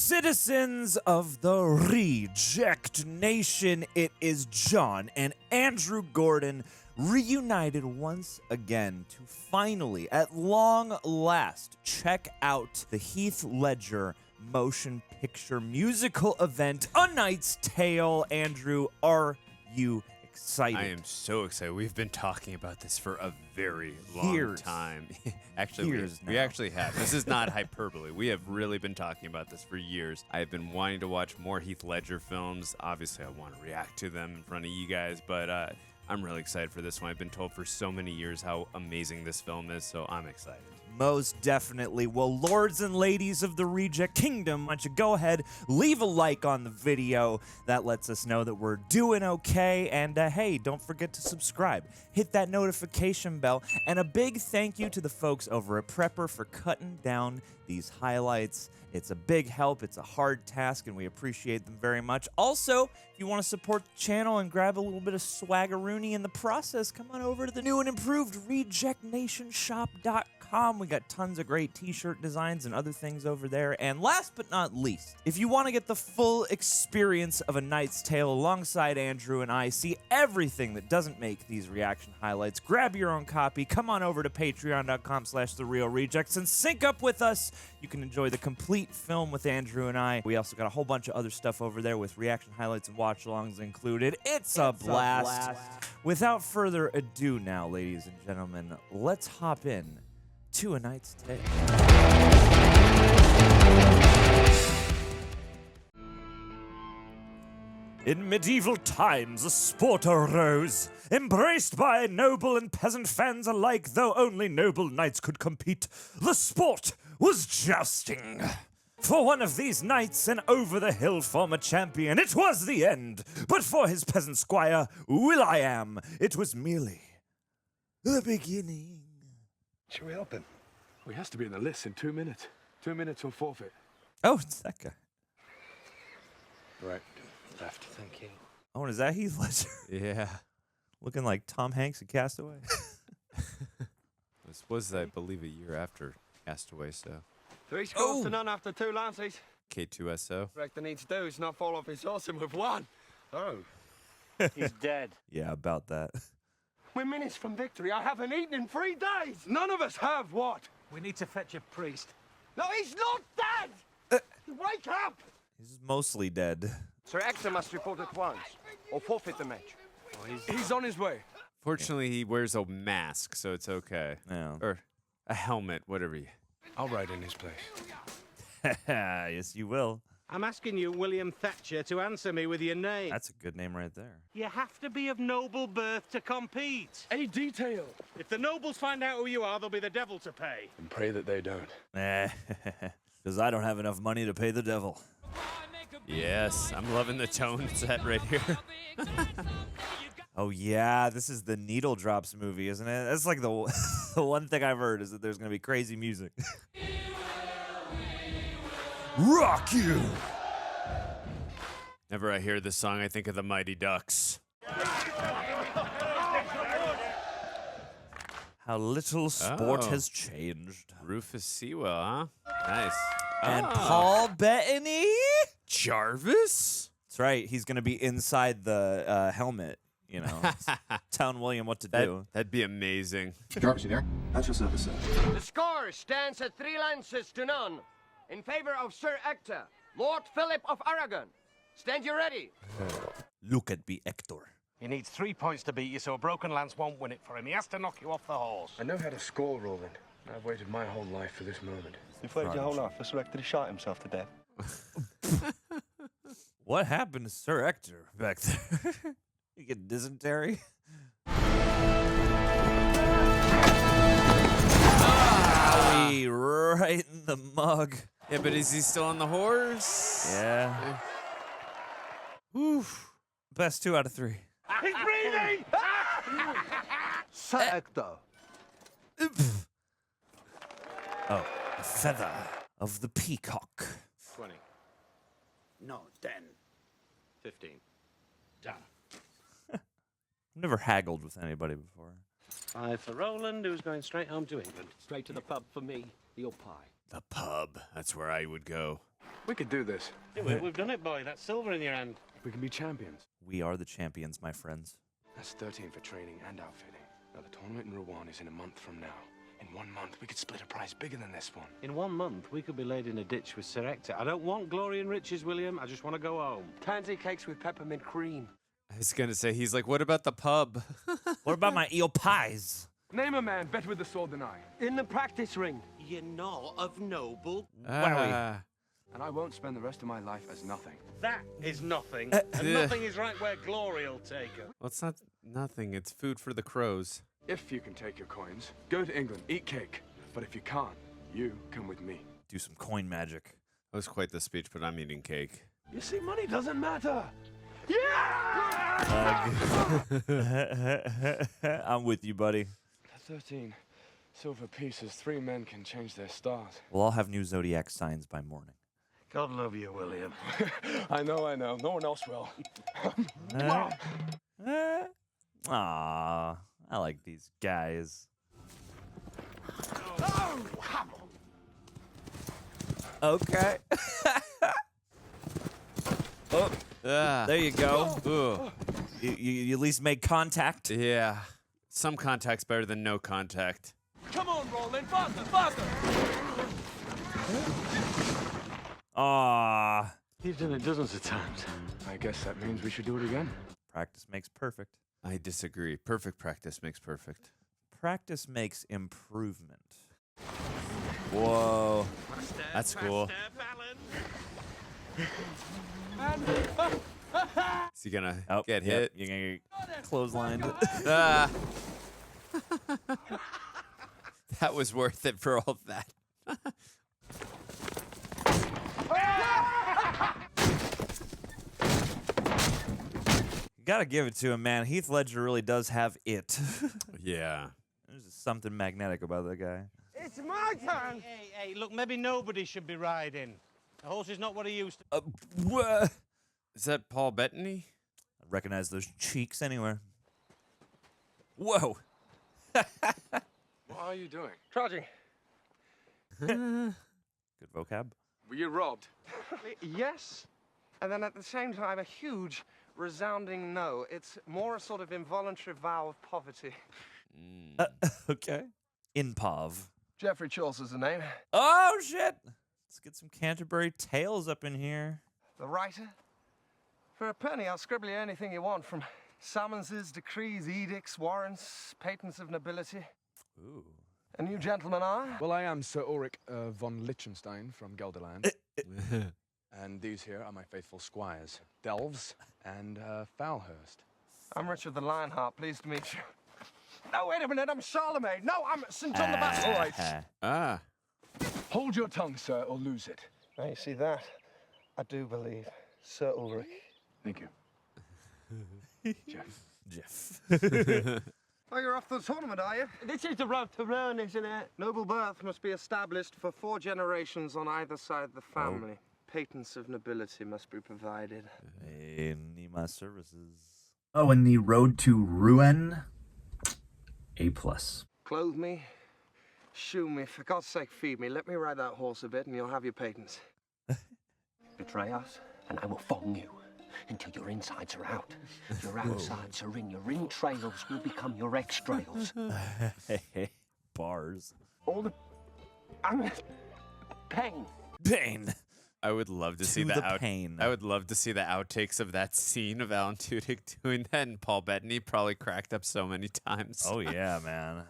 Citizens of the Reject Nation, it is John and Andrew Gordon reunited once again to finally, at long last, check out the Heath Ledger motion picture musical event, A Knight's Tale. Andrew, are you excited? I am so excited. We've been talking about this for a very long time. Actually, we actually have. This is not hyperbole. We have really been talking about this for years. I've been wanting to watch more Heath Ledger films. Obviously, I want to react to them in front of you guys, but I'm really excited for this one. I've been told for so many years how amazing this film is, so I'm excited. Most definitely. Well, lords and ladies of the Reject Kingdom, why don't you go ahead, leave a like on the video. That lets us know that we're doing okay. And hey, don't forget to subscribe. Hit that notification bell. And a big thank you to the folks over at Prepper for cutting down these highlights. It's a big help. It's a hard task, and we appreciate them very much. Also, if you want to support the channel and grab a little bit of swaggeroony in the process, come on over to the new and improved rejectnationshop.com. We got tons of great t-shirt designs and other things over there. And last but not least, if you want to get the full experience of A Knight's Tale alongside Andrew and I, see everything that doesn't make these reaction highlights, grab your own copy, come on over to patreon.com/therealrejects and sync up with us. You can enjoy the complete film with Andrew and I. We also got a whole bunch of other stuff over there with reaction highlights and watch-alongs included. It's a blast. Without further ado now, ladies and gentlemen, let's hop in to A Knight's Tale. In medieval times, a sport arose, embraced by noble and peasant fans alike, though only noble knights could compete. The sport was jousting. For one of these knights, an over-the-hill former champion, it was the end. But for his peasant squire, Will.I.am, it was merely the beginning. Should we help him? Well, he has to be in the list in 2 minutes. 2 minutes or forfeit. Oh, it's that guy. Right. Left. Thank you. Oh, and is that Heath Ledger? Yeah. Looking like Tom Hanks in Castaway. This was, I believe, a year after Castaway, so. 3 scores to none after 2 lances. K2SO. Reckon he needs to do is not fall off his horse and we've won. Oh. He's dead. Yeah, about that. We're minutes from victory. I haven't eaten in 3 days. None of us have. What? We need to fetch a priest. No, he's not dead. Wake up. He's mostly dead. Sir Ector must report at once or forfeit the match. Oh, he's on his way. Fortunately, he wears a mask, so it's okay. Yeah. Or a helmet, whatever you... I'll ride in his place. Yes, you will. I'm asking you, William Thatcher, to answer me with your name. That's a good name right there. You have to be of noble birth to compete. Any detail. If the nobles find out who you are, there'll be the devil to pay. And pray that they don't. Because I don't have enough money to pay the devil. Yes, I'm loving the tone set right here. Oh, yeah, this is the Needle Drops movie, isn't it? That's like the one thing I've heard is that there's going to be crazy music. Rock you! Whenever I hear this song, I think of the Mighty Ducks. How little sport has changed. Rufus Sewell, huh? Nice. And Paul Bettany? Jarvis? That's right, he's going to be inside the helmet. You know, telling William what to do. That'd be amazing. Jarvis, you there? How's your service, sir? The score stands at 3 lances to none in favor of Sir Ector, Lord Philip of Aragon. Stand you ready. Look at me, Hector. He needs 3 points to beat you, so a broken lance won't win it for him. He has to knock you off the horse. I know how to score, Roland. I've waited my whole life for this moment. You've waited your whole life for Sir Ector to shot himself to death. What happened to Sir Ector back there? You get dysentery? Owie, right in the mug. Yeah, but is he still on the horse? Yeah. Oof. Best 2 out of 3. He's breathing! Sir Ector. Oh, a feather of the peacock. 20. No, 10. 15. Done. I've never haggled with anybody before. 5 for Roland, who's going straight home to England. Straight to the pub for me, the pie. The pub. That's where I would go. We could do this. Do it. We've done it, boy. That's silver in your hand. We can be champions. We are the champions, my friends. That's 13 for training and outfitting. Now, the tournament in Rouen is in a month from now. In 1 month, we could split a prize bigger than this one. In 1 month, we could be laid in a ditch with Sir Hector. I don't want glory and riches, William. I just want to go home. Tansy cakes with peppermint cream. I was gonna say, he's like, what about the pub? What about my eel pies? Name a man better with the sword than I. In the practice ring. You're not of noble. Ah. And I won't spend the rest of my life as nothing. That is nothing. And nothing is right where glory will take her. Well, it's not nothing. It's food for the crows. If you can take your coins, go to England, eat cake. But if you can't, you come with me. Do some coin magic. That was quite the speech, but I'm eating cake. You see, money doesn't matter. I'm with you, buddy. 13 silver pieces. 3 men can change their stars. We'll all have new zodiac signs by morning. God love you, William. I know. No one else will. Aw, I like these guys. Okay. Oh, there you go. Ugh. You at least made contact. Yeah. Some contact's better than no contact. Come on, Roland, faster! Aw. You've done it dozens of times. I guess that means we should do it again. Practice makes perfect. I disagree. Perfect practice makes perfect. Practice makes improvement. Whoa. That's cool. Is he gonna get hit? You're gonna get clotheslined. Ah. That was worth it for all that. You gotta give it to him, man. Heath Ledger really does have it. Yeah. There's just something magnetic about that guy. It's my turn. Hey, look, maybe nobody should be riding. The horse is not what he used to. Wha- Is that Paul Bettany? I recognize those cheeks anywhere. Whoa. What are you doing? Trudging. Good vocab. Were you robbed? Yes. And then at the same time, a huge, resounding no. It's more a sort of involuntary vow of poverty. Okay. Inpov. Geoffrey Chaucer's the name. Oh, shit. Let's get some Canterbury Tales up in here. The writer. For a penny, I'll scribble you anything you want, from summonses, decrees, edicts, warrants, patents of nobility. Ooh. And you gentlemen are? Well, I am Sir Ulrich von Liechtenstein from Gelderland. And these here are my faithful squires, Delves and Foulhurst. I'm Richard the Lionheart. Pleased to meet you. No, wait a minute. I'm Charlemagne. No, I'm St. John the Baptist. All right. Ah. Hold your tongue, sir, or lose it. Now, you see that? I do believe. Sir Ulrich. Thank you. Jeff. Oh, you're off to the tournament, are you? This is the road to ruin, isn't it? Noble birth must be established for 4 generations on either side of the family. Patents of nobility must be provided. I need my services. Oh, and the road to ruin, A+. Clothe me, shoe me, for God's sake feed me. Let me ride that horse a bit and you'll have your patents. Betray us, and I will thong you until your insides are out. Your outsides are in. Your entrails will become your extrails. Bars. All the... pain. Pain. I would love to see the the pain. I would love to see the outtakes of that scene of Alan Tudyk doing that, and Paul Bettany probably cracked up so many times. Oh, yeah, man.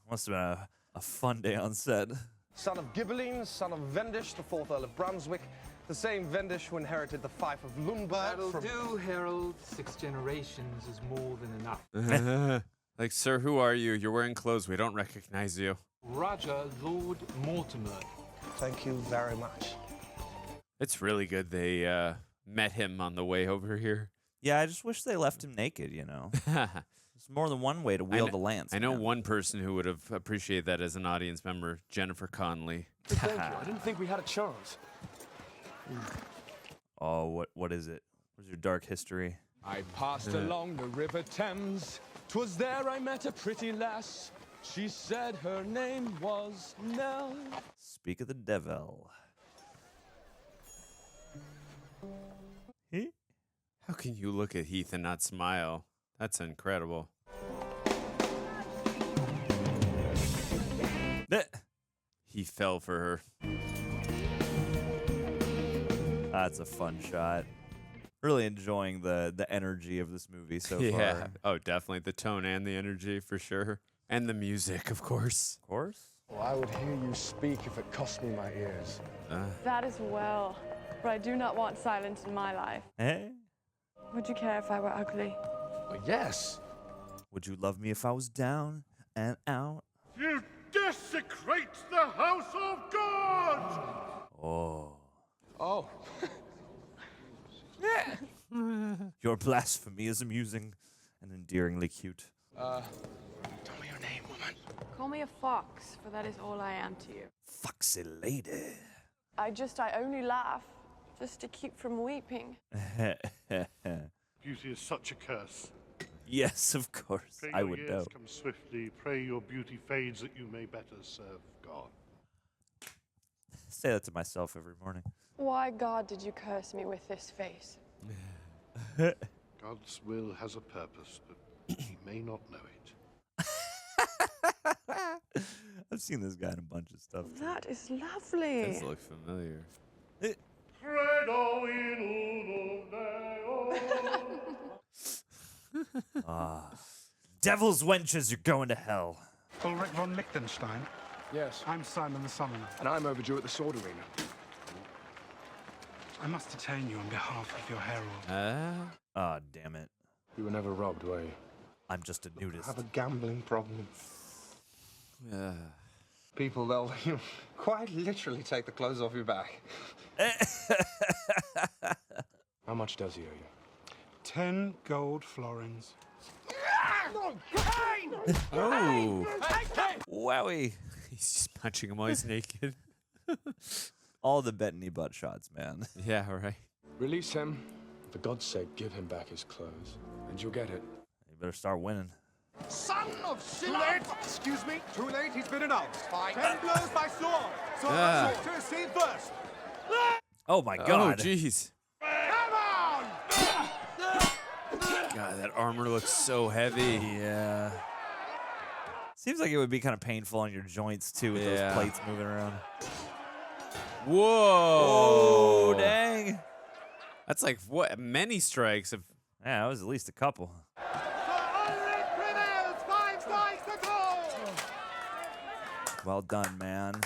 Must have been a fun day on set. Son of Ghibelline, son of Vendish, the 4th Earl of Brunswick, the same Vendish who inherited the fief of Lumberg. That'll from... do, Harold. 6 generations is more than enough. Like, sir, who are you? You're wearing clothes. We don't recognize you. Roger, Lord Mortimer. Thank you very much. It's really good they met him on the way over here. Yeah, I just wish they left him naked, you know. There's more than one way to wield a lance. I know man. one person who would have appreciated that as an audience member, Jennifer Connelly. Thank you. I didn't think we had a chance. Oh, what is it? What's your dark history? I passed along the River Thames. 'Twas there I met a pretty lass. She said her name was Nell. Speak of the devil. can you look at Heath and not smile? That's incredible. He fell for her. That's a fun shot. Really enjoying the energy of this movie so Yeah. far. Oh, definitely. The tone and the energy for sure. And the music, of course. Of course. Well, I would hear you speak if it cost me my ears. That is well, but I do not want silence in my life. Eh? Would you care if I were ugly? Well, yes. Would you love me if I was down and out? You desecrate the house of God! Oh. Oh. Your blasphemy is amusing and endearingly cute. Tell me your name, woman. Call me a fox, for that is all I am to you. Foxy lady. I only laugh, just to keep from weeping. Beauty is such a curse. Yes, of course. Pray I your would years know. come swiftly. Pray your beauty fades that you may better serve God. Say that to myself every morning. Why, God, did you curse me with this face? God's will has a purpose, but he may not know it. I've seen this guy in a bunch of stuff. That is lovely. This looks familiar. Credo in uno Deo. Devil's wenches, you're going to hell. Ulrich von Liechtenstein. Yes. I'm Simon the Summoner. And I'm overdue at the sword arena. I must detain you on behalf of your herald. Ah, damn it. You were never robbed, were you? I'm just a nudist. I have a gambling problem. Yeah. People, they'll quite literally take the clothes off your back. How much does he owe you? 10 gold florins. Oh. Wowie. He's just punching him while he's naked. All the Bettany butt shots, man. Yeah, right. Release him. For God's sake, give him back his clothes, and you'll get it. You better start winning. Son of Too late! Excuse me, too late, he's been announced. 10 blows by sword. So to receive first. Oh my Oh, god. jeez. Come on! God, that armor looks so heavy. Yeah. Seems like it would be kind of painful on your joints too with those plates moving around. Whoa. Oh, dang. That's like, what, many strikes of... Yeah, that was at least a couple. Well done, man.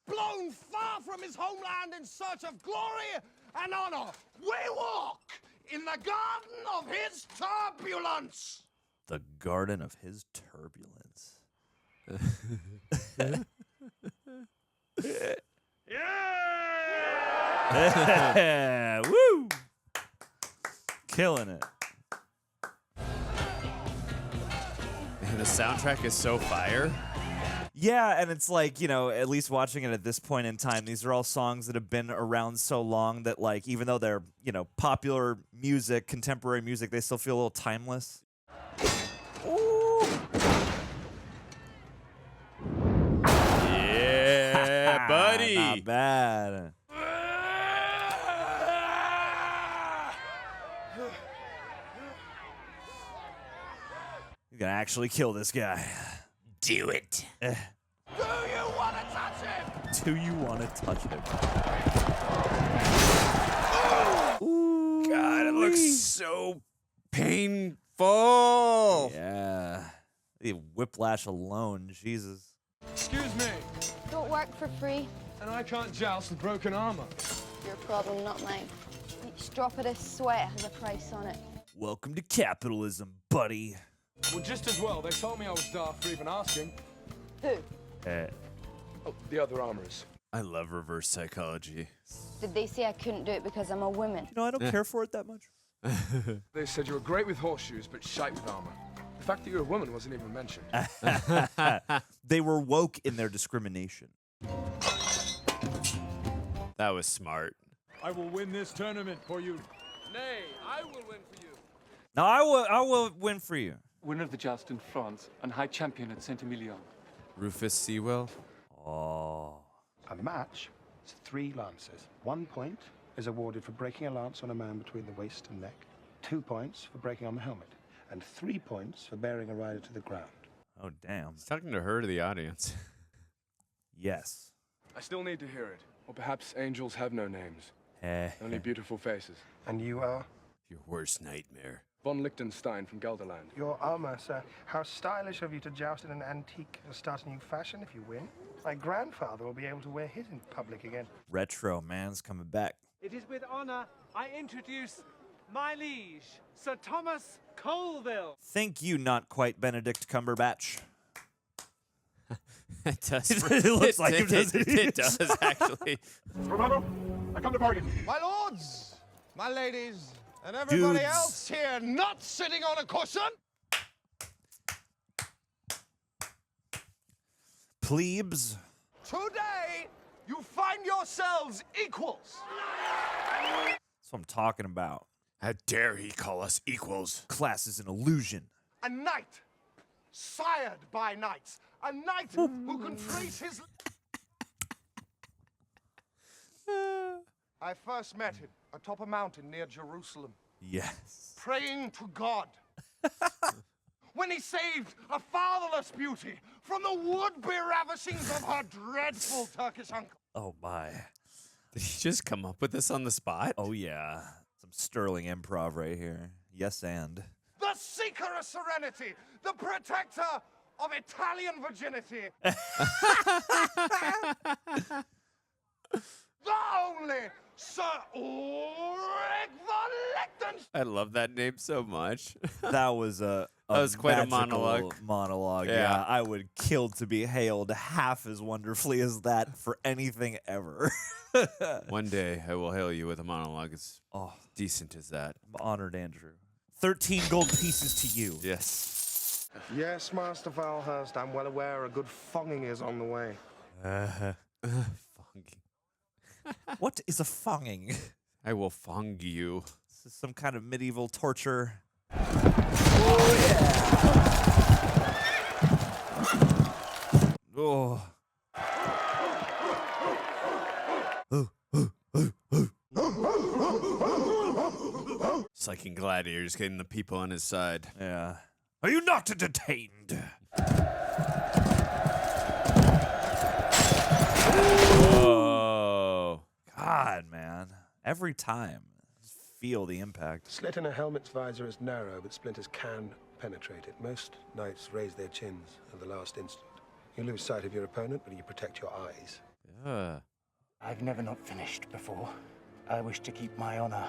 Blown far from his homeland in search of glory and honor, we walk in the garden of his turbulence. The garden of his turbulence. Yeah! Woo! Killing it. Man, the soundtrack is so fire. Yeah, and it's like, you know, at least watching it at this point in time, these are all songs that have been around so long that, like, even though they're, you know, popular music, contemporary music, they still feel a little timeless. Ooh. Yeah, buddy. Not bad. You're gonna actually kill this guy. Do it. Do you want to touch him? Do you want to touch him? Ooh, God, it looks so painful. Yeah. The whiplash alone, Jesus. Excuse me. Don't work for free. And I can't joust with broken armor. Your problem, not mine. Each drop of this sweat has a price on it. Welcome to capitalism, buddy. Well, just as well. They told me I was daft for even asking. Who? Oh, the other armorers. I love reverse psychology. Did they say I couldn't do it because I'm a woman? You know, I don't care for it that much. They said you were great with horseshoes, but shite with armor. The fact that you're a woman wasn't even mentioned. They were woke in their discrimination. That was smart. I will win this tournament for you. Nay, I will win for you. No, I will win for you. Winner of the Joust in France and High Champion at Saint-Emilion. Rufus Sewell. Oh. A match is 3 lances. 1 point is awarded for breaking a lance on a man between the waist and neck, 2 points for breaking on the helmet, and 3 points for bearing a rider to the ground. Oh, damn. He's talking to her, to the audience. Yes. I still need to hear it. Or perhaps angels have no names. Only beautiful faces. And you are? Your worst nightmare. Von Liechtenstein from Gelderland. Your armor, sir. How stylish of you to joust in an antique and start a new fashion if you win. My grandfather will be able to wear his in public again. Retro man's coming back. It is with honor I introduce my liege, Sir Thomas Colville. Thank you, not quite Benedict Cumberbatch. It does. It looks like it does. It does, actually. Remember, I come to bargain. My lords, my ladies, and everybody Dudes. else here not sitting on a cushion. Plebes. Today, you find yourselves equals. That's what I'm talking about. How dare he call us equals? Class is an illusion. A knight, sired by knights. A knight who can trace his... I first met him atop a mountain near Jerusalem. Yes. Praying to God. When he saved a fatherless beauty from the would-be ravishings of her dreadful Turkish uncle. Oh, my. Did he just come up with this on the spot? Oh, yeah. Some sterling improv right here. Yes, and. The seeker of serenity. The protector of Italian virginity. The only Sir Ulrich von Liechtenstein. I love that name so much. That was a That was quite a magical monologue. Yeah, I would kill to be hailed half as wonderfully as that for anything ever. One day I will hail you with a monologue as decent as that. I'm honored, Andrew. 13 gold pieces to you. Yes. Yes, Master Valhurst, I'm well aware a good fonging is on the way. What is a fonging? I will fong you. This is some kind of medieval torture. Oh, It's like in Gladiators, getting the people on his side. yeah. Are you not detained? Whoa. God, man. Every time. Just feel the impact. Slit in a helmet's visor is narrow, but splinters can penetrate it. Most knights raise their chins at the last instant. You lose sight of your opponent, but you protect your eyes. I've never not finished before. I wish to keep my honor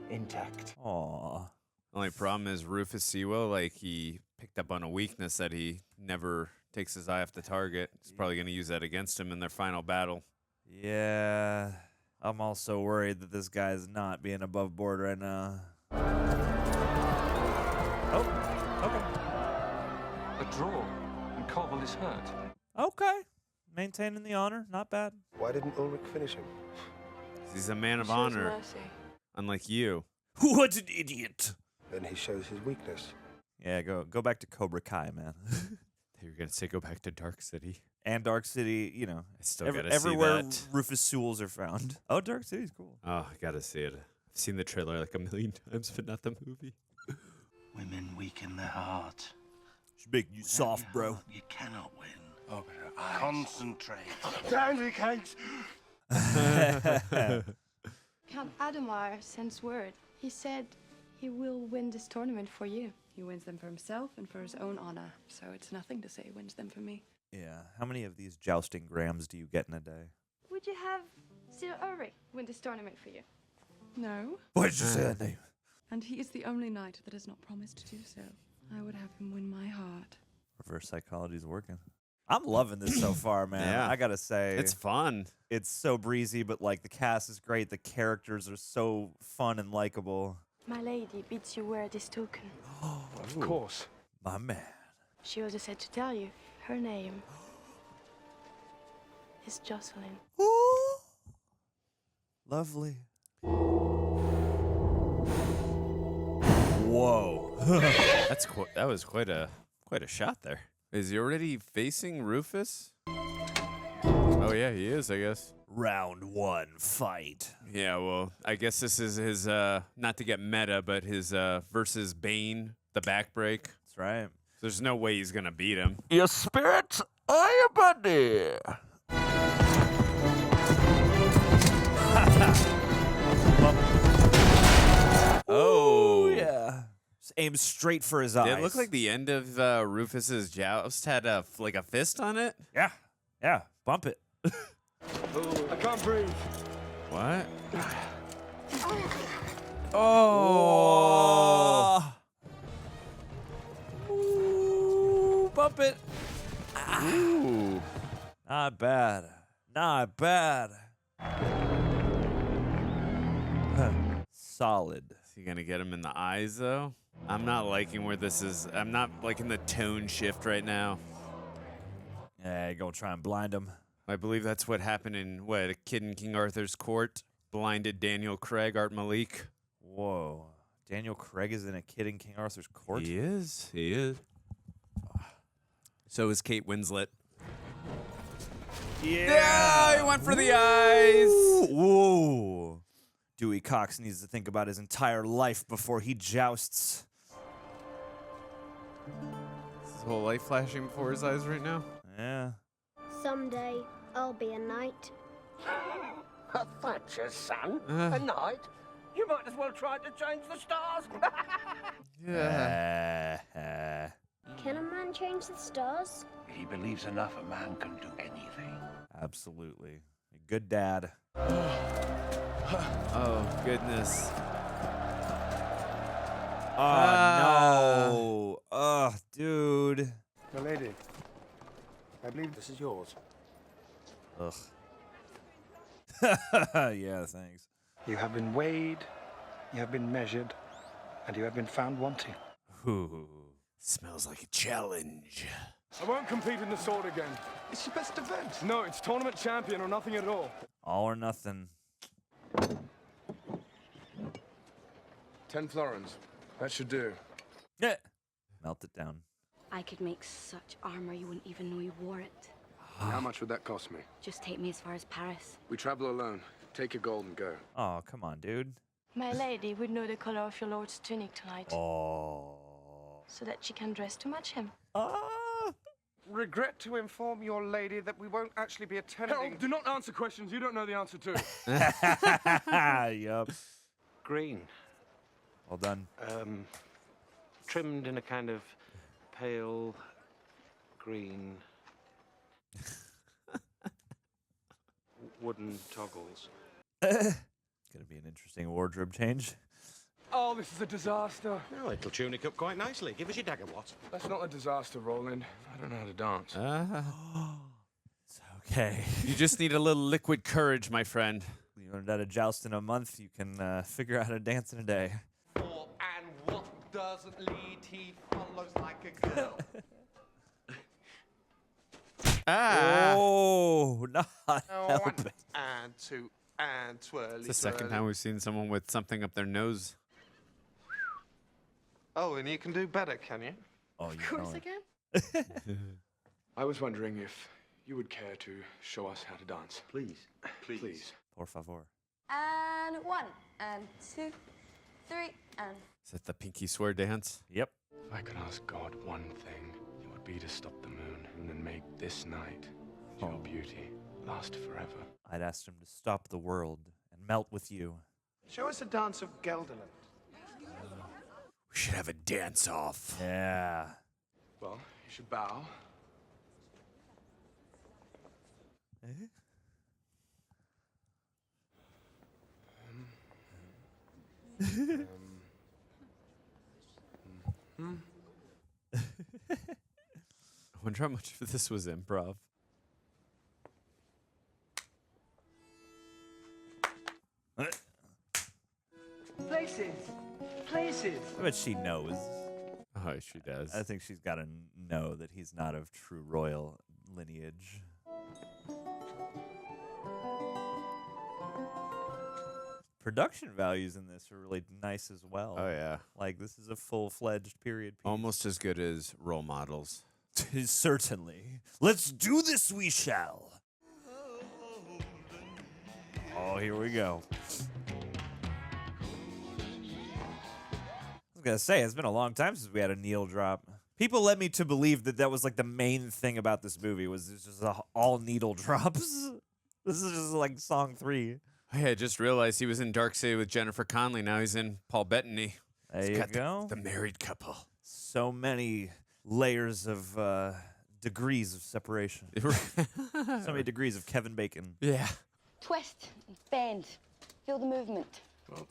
intact. Aww. Only problem is Rufus Sewell, like, he picked up on a weakness that he never takes his eye off the target. He's probably going to use that against him in their final battle. Yeah. I'm also worried that this guy's not being above board right now. Oh, okay. A draw, and Colville is hurt. Okay. Maintaining the honor. Not bad. Why didn't Ulrich finish him? He's a man of Shows honor, mercy. unlike you. What an idiot. Then he shows his weakness. Yeah, go back to Cobra Kai, man. They were going to say go back to Dark City. And Dark City, you know, I still got to see everywhere that. Rufus Sewells are found. Oh, Dark City's cool. Oh, I got to see it. I've seen the trailer like a million times, but not the movie. Women weaken their heart. She's making you soft, bro. You cannot win. Open her eyes. Concentrate. Dandy cakes. Count Adamar sends word. He said he will win this tournament for you. He wins them for himself and for his own honor, so it's nothing to say he wins them for me. Yeah. How many of these jousting grams do you get in a day? Would you have Sir Ulrich win this tournament for you? No. Why did you say that name? And he is the only knight that has not promised to do so. I would have him win my heart. Reverse psychology's working. I'm loving this so far, man. Yeah. I gotta say, It's fun. It's so breezy, but like the cast is great. The characters are so fun and likable. My lady bids you wear this token. Of course. My man. She also said to tell you her name is Jocelyn. Lovely. Whoa. That was quite a shot there. Is he already facing Rufus? Oh yeah, he is, I guess. Round 1, fight. Yeah, well, I guess this is his, not to get meta, but his versus Bane, the backbreak. That's right. There's no way he's going to beat him. Your spirit, I am Addy. Oh, yeah. Just aim straight for his eyes. It looked like the end of Rufus's joust had like a fist on it. Yeah. Yeah. Bump it. I can't breathe. What? Oh. Ooh, bump it. Ooh. Not bad. Not bad. Solid. Is he going to get him in the eyes, though? I'm not liking where this is. I'm not liking the tone shift right now. Yeah, you're going to try and blind him. I believe that's what happened in, what, A Kid in King Arthur's Court? Blinded Daniel Craig, Art Malik. Whoa. Daniel Craig is in A Kid in King Arthur's Court? He is. He is. So is Kate Winslet. Yeah, he went for the eyes. Whoa. Dewey Cox needs to think about his entire life before he jousts. Is his whole life flashing before his eyes right now? Yeah. Someday, I'll be a knight. A Thatcher's son? A knight? You might as well try to change the stars. Yeah. Can a man change the stars? He believes enough a man can do anything. Absolutely. Good dad. Oh, goodness. Oh, no. Oh, dude. My lady, I believe this is yours. Ugh. Yeah, thanks. You have been weighed, you have been measured, and you have been found wanting. Ooh. Smells like a challenge. I won't compete in the sword again. It's your best event. No, it's tournament champion or nothing at all. All or nothing. 10 florins. That should do. Yeah. Melt it down. I could make such armor you wouldn't even know you wore it. How much would that cost me? Just take me as far as Paris. We travel alone. Take your gold and go. Oh, come on, dude. My lady would know the color of your lord's tunic tonight. Oh. So that she can dress to match him. Regret to inform your lady that we won't actually be attending. Harold, do not answer questions you don't know the answer to. Yup. Green. Well done. Trimmed in a kind of pale green. Wooden toggles. Gonna be an interesting wardrobe change. Oh, this is a disaster. Oh, it'll tunic up quite nicely. Give us your dagger, what? That's not a disaster, Roland. I don't know how to dance. It's okay. You just need a little liquid courage, my friend. You learned how to joust in a month, you can figure out how to dance in a day. And what doesn't lead, he follows like a girl. Oh, not helping. And two, and twirly. It's the second time we've seen someone with something up their nose. Oh, and you can do better, can you? Oh, you Of course I can. I was wondering if you would care to show us how to dance. Please. Please. Por favor. And 1, and 2, 3, and... Is that the pinky swear dance? Yep. If I could ask God one thing, it would be to stop the moon and make this night, your beauty, last forever. I'd asked him to stop the world and melt with you. Show us a dance of Gelderland. We should have a dance-off. Yeah. Well, you should bow. I wonder how much of this was improv. Places! Places! I bet she knows. Oh, she does. I think she's got to know that he's not of true royal lineage. Production values in this are really nice as well. Oh, yeah. Like, this is a full-fledged period piece. Almost as good as role models. Certainly. Let's do this, we shall. Oh, here we go. I was gonna say, it's been a long time since we had a Neil drop. People led me to believe that that was like the main thing about this movie was it's just all needle drops. This is just like song 3. Hey, I just realized he was in Dark City with Jennifer Connelly. Now he's in Paul Bettany. There you go. The married couple. So many layers of degrees of separation. So many degrees of Kevin Bacon. Yeah. Twist, bend, feel the movement. Well,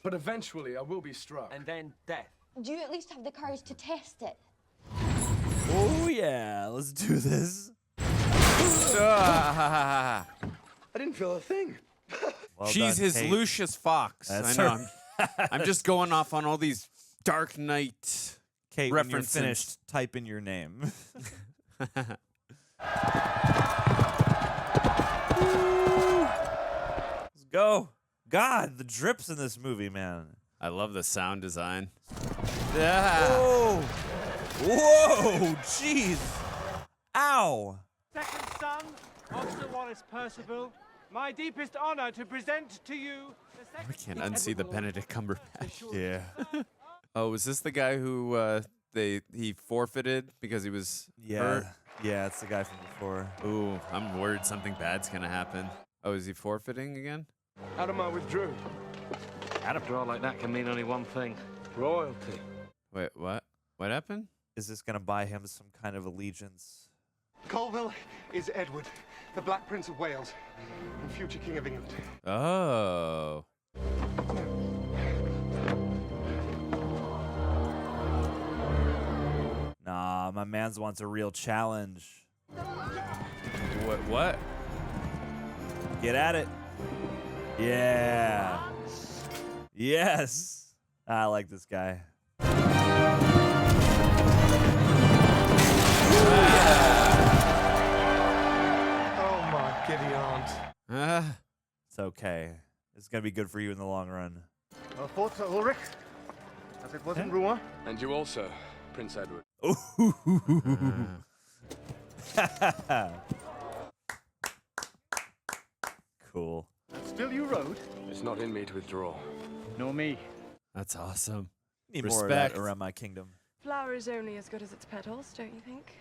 but eventually I will be struck. And then death. Do you at least have the courage to test it? Oh yeah, let's do this. I didn't feel a thing. Well She's done, his Kate. Lucius Fox. That's I know. her. I'm just going off on all these Dark Knight Kate, when you're references. finished, type in your name. Let's go. God, the drips in this movie, man. I love the sound design. Whoa! Whoa! Jeez! Ow! Second son of Sir Wallace Percival, my deepest honor to present to you the I second... can't unsee the Benedict Cumberbatch. Yeah. Oh, was this the guy who he forfeited because he was hurt? Yeah, it's the guy from before. Ooh, I'm worried something bad's gonna happen. Oh, is he forfeiting again? Adamar withdrew. A draw like that can mean only one thing. Royalty. Wait, what? What happened? Is this gonna buy him some kind of allegiance? Colville is Edward, the Black Prince of Wales, and future King of England. Oh. Nah, my man's wants a real challenge. What? Get at it. Yeah. Yes. I like this guy. Oh my giddy aunt. It's okay. It's gonna be good for you in the long run. Our thoughts are Ulrich, as it was in Rouen. And you also, Prince Edward. Cool. Still you rode? It's not in me to withdraw. Nor me. That's awesome. Need Respect. more of that around my kingdom. Flower is only as good as its petals, don't you think?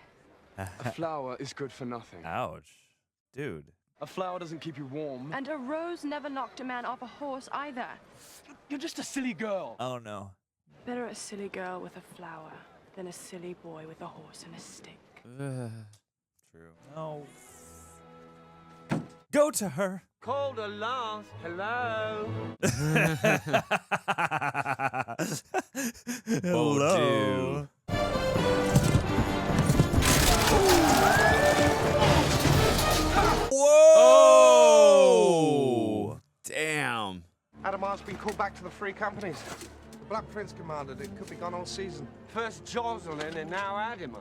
A flower is good for nothing. Ouch. Dude. A flower doesn't keep you warm. And a rose never knocked a man off a horse either. You're just a silly girl. Oh no. Better a silly girl with a flower than a silly boy with a horse and a stick. True. No. Go to her. Called a last. Hello. Hello. Whoa! Damn. Adamar's been called back to the Free Companies. The Black Prince commanded it. Could be gone all season. First Jocelyn and now Adamar.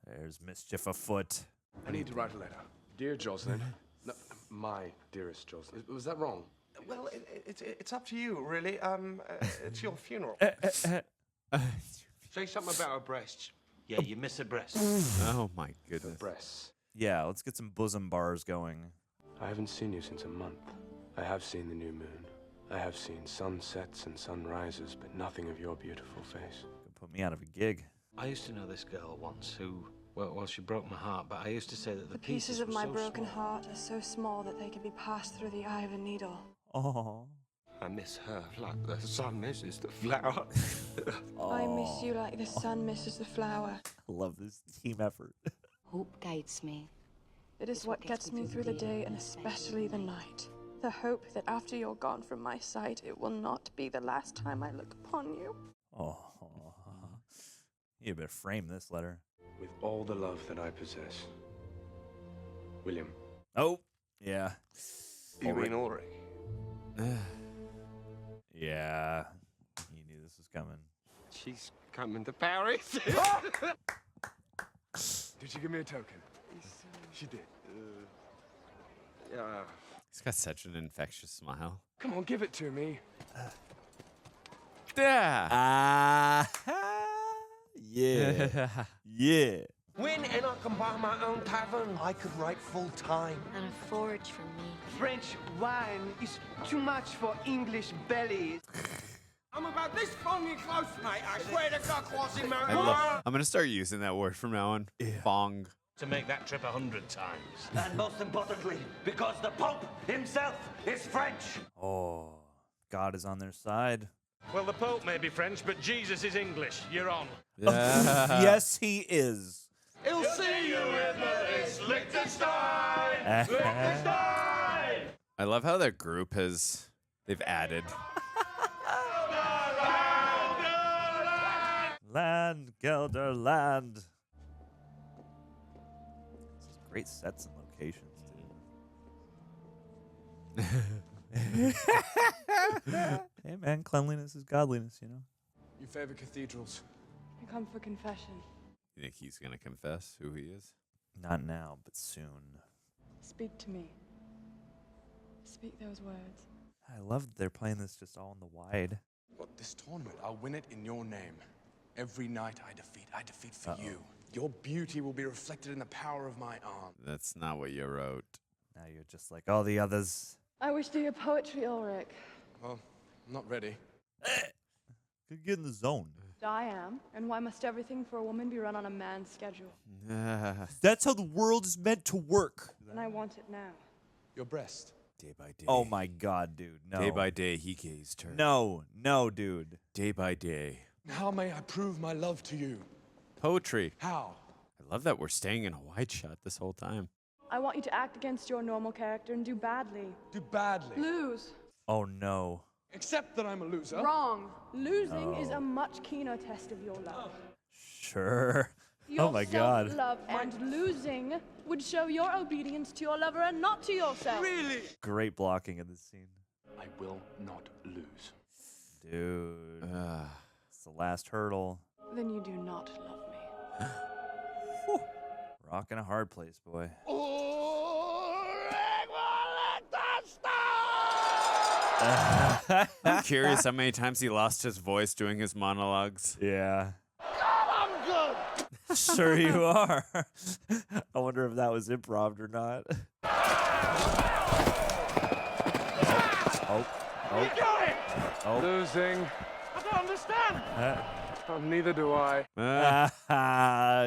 There's mischief afoot. I need to write a letter. Dear Jocelyn. No, my dearest Jocelyn. Was that wrong? Well, it's up to you, really. It's your funeral. Say something about her breasts. Yeah, you miss her breasts. Oh my goodness. Breasts. Yeah, let's get some bosom bars going. I haven't seen you since a month. I have seen the new moon. I have seen sunsets and sunrises, but nothing of your beautiful face. Could put me out of a gig. I used to know this girl once who, well, she broke my heart, but I used to say that the Pieces of were my so broken small. heart are so small that they can be passed through the eye of a needle. Oh. I miss her like the sun misses the flower. I miss you like the sun misses the flower. I love this team effort. Hope guides me. It is what gets me through the day and especially the night. The hope that after you're gone from my sight, it will not be the last time I look upon you. Oh. You better frame this letter. With all the love that I possess. William. Oh, yeah. You mean Ulrich? Yeah. You knew this was coming. She's coming to Paris. Did she give me a token? She did. Yeah. He's got such an infectious smile. Come on, give it to me. Yeah. Yeah. Yeah. When in a can buy my own tavern. I could write full time. And a forge for me. French wine is too much for English bellies. I'm about this fonging close, mate. I swear to God, I'm gonna start using that word from now on. Yeah. Fong. To make that trip 100 times. And most importantly, because the Pope himself is French. Oh, God is on their side. Well, the Pope may be French, but Jesus is English. You're on. Yeah. Yes, he is. He'll see you in the Liechtenstein! I love how their group they've added. Land, Gelderland. Great sets and locations, too. Hey, man, cleanliness is godliness, you know? You favor cathedrals? I come for confession. You think he's gonna confess who he is? Not now, but soon. Speak to me. Speak those words. I love that they're playing this just all in the wide. What, this tournament? I'll win it in your name. Every knight I defeat for you. Your beauty will be reflected in the power of my arm. That's not what you wrote. Now you're just like all the others. I wish to hear poetry, Ulrich. Well, I'm not ready. Could get in the zone. I am. And why must everything for a woman be run on a man's schedule? That's how the world is meant to work. And I want it now. Your breast. Day by day. Oh my God, dude. No. Day by day, he gazed her. No, dude. Day by day. How may I prove my love to you? Poetry. How? I love that we're staying in a wide shot this whole time. I want you to act against your normal character and do badly. Do badly? Lose. Oh no. Accept that I'm a loser. Wrong. Losing is a much keener test of your love. Sure. Your oh my God. Self-love and losing would show your obedience to your lover and not to yourself. Really? Great blocking in this scene. I will not lose. Dude. It's the last hurdle. Then you do not love me. Rocking a hard place, boy. I'm curious how many times he lost his voice doing his monologues. Yeah. God, I'm good! Sure you are. I wonder if that was improv or not. Oh. Losing. I don't understand! Neither do I.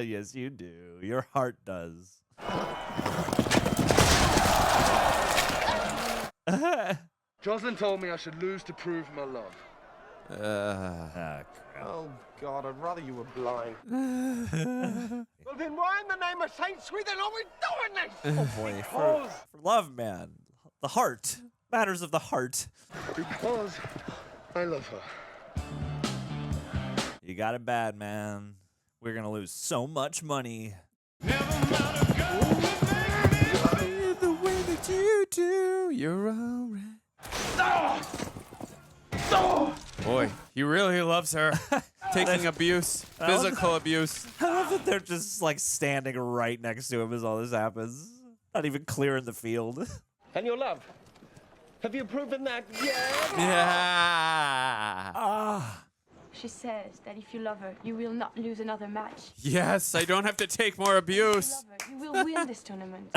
Yes, you do. Your heart does. Jocelyn told me I should lose to prove my love. Crap. Oh, God, I'd rather you were blind. Well, then why in the name of Saint Swithin are we doing this? Oh, boy. For love, man. The heart. Matters of the heart. Because I love her. You got it bad, man. We're going to lose so much money. The way that you do, you're alright. Boy, he really loves her. Taking abuse, physical abuse. I love that they're just like standing right next to him as all this happens. Not even clearing the field. And your love? Have you proven that yet? Yeah. She says that if you love her, you will not lose another match. Yes, I don't have to take more abuse. If you love her, you will win this tournament.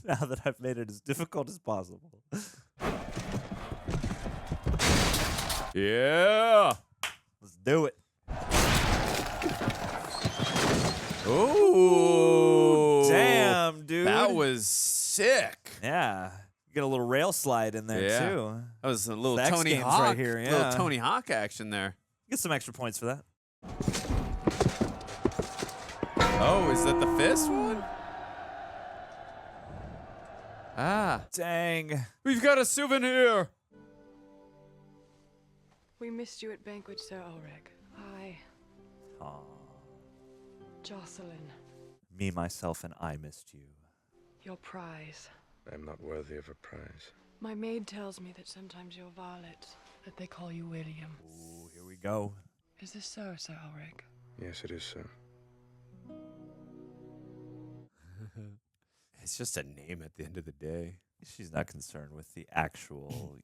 Now that I've made it as difficult as possible. Yeah. Let's do it. Ooh. Damn, dude. That was sick. Yeah. You get a little rail slide in there, too. That was a little X Tony Games Hawk. right here, yeah. Little Tony Hawk action there. Get some extra points for that. Oh, is that the fist one? Ah. Dang. We've got a souvenir. We missed you at banquet, Sir Ulrich. Jocelyn. Me, myself, and I missed you. Your prize. I am not worthy of a prize. My maid tells me that sometimes you're Violet, that they call you William. Ooh, here we go. Is this so, Sir Ulrich? Yes, it is so. It's just a name at the end of the day. She's not concerned with the actual,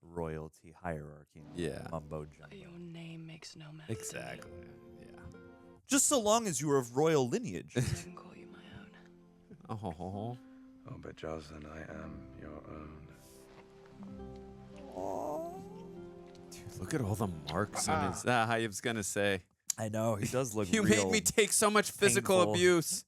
royalty hierarchy. Yeah. Mumbo jumbo. Your name makes no matter. Exactly. Yeah. Just so long as you are of royal lineage. I can call you my own. Oh. Oh, but Giles, then I am your own. Dude, look at all the marks on his. I was gonna say. I know, he does look You real made me take so much physical painful. abuse.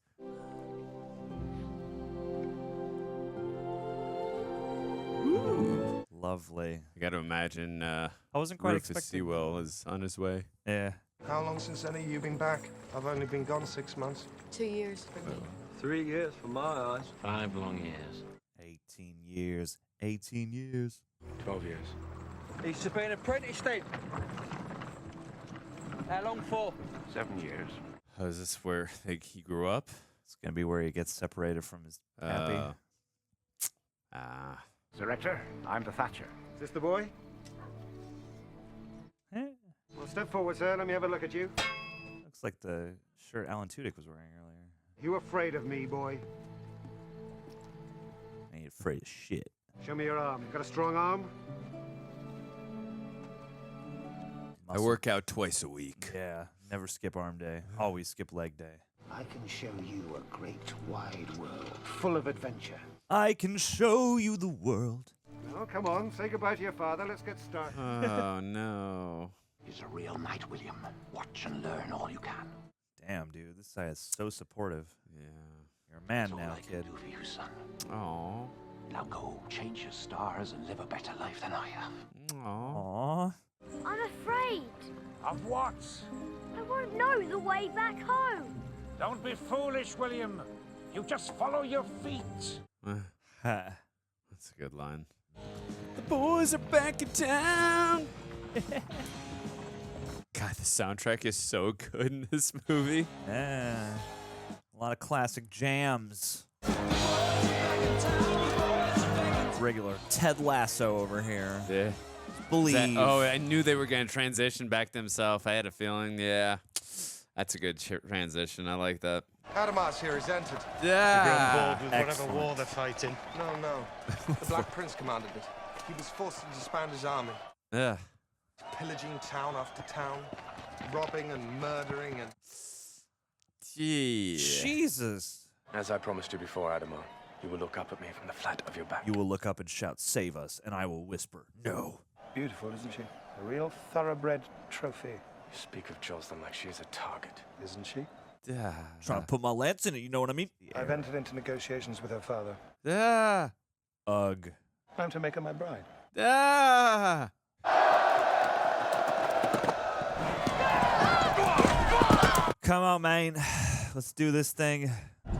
Lovely. I got to imagine I wasn't quite Rufus expecting. Sewell is on his way. Yeah. How long since then have you been back? I've only been gone 6 months. 2 years for me. 3 years for my eyes. 5 long years. 18 years. 18 years. 12 years. He's to be an apprentice then. How long for? 7 years. Oh, is this where he grew up? It's gonna be where he gets separated from his pappy. Director, I'm the Thatcher. Is this the boy? Eh, Well, step forward, sir. Let me have a look at you. looks like the shirt Alan Tudyk was wearing earlier. You afraid of me, boy? I ain't afraid of shit. Show me your arm. You got a strong arm? I work out twice a week. Yeah, never skip arm day. Always skip leg day. I can show you a great wide world full of adventure. I can show you the world. No, come on. Say goodbye to your father. Let's get started. Oh no. He's a real knight, William. Watch and learn all you can. Damn, dude, this guy is so supportive. Yeah. You're a man That's now, all I can kid. do for you, son. Oh. Now go, change your stars and live a better life than I have. Aww. I'm afraid. Of what? I won't know the way back home. Don't be foolish, William. You just follow your feet. Ha. That's a good line. The boys are back in town. God, the soundtrack is so good in this movie. Yeah. A lot of classic jams. Regular Ted Lasso over here. Yeah. Believe. Oh, I knew they were going to transition back themselves. I had a feeling, yeah. That's a good transition. I like that. Adamas here is entered. Yeah. With whatever war they're fighting. No. The Black Prince commanded it. He was forced to disband his army. Yeah. Pillaging town after town. Robbing and murdering and... Gee. Jesus. As I promised you before, Adamar, you will look up at me from the flat of your back. You will look up and shout, "Save us," and I will whisper, "No." Beautiful, isn't she? A real thoroughbred trophy. You speak of Jocelyn like she's a target, isn't she? Yeah. Trying to put my lance in it, you know what I mean? I've entered into negotiations with her father. Yeah. Ugh. Time to make her my bride. Yeah. Come on, man. Let's do this thing. I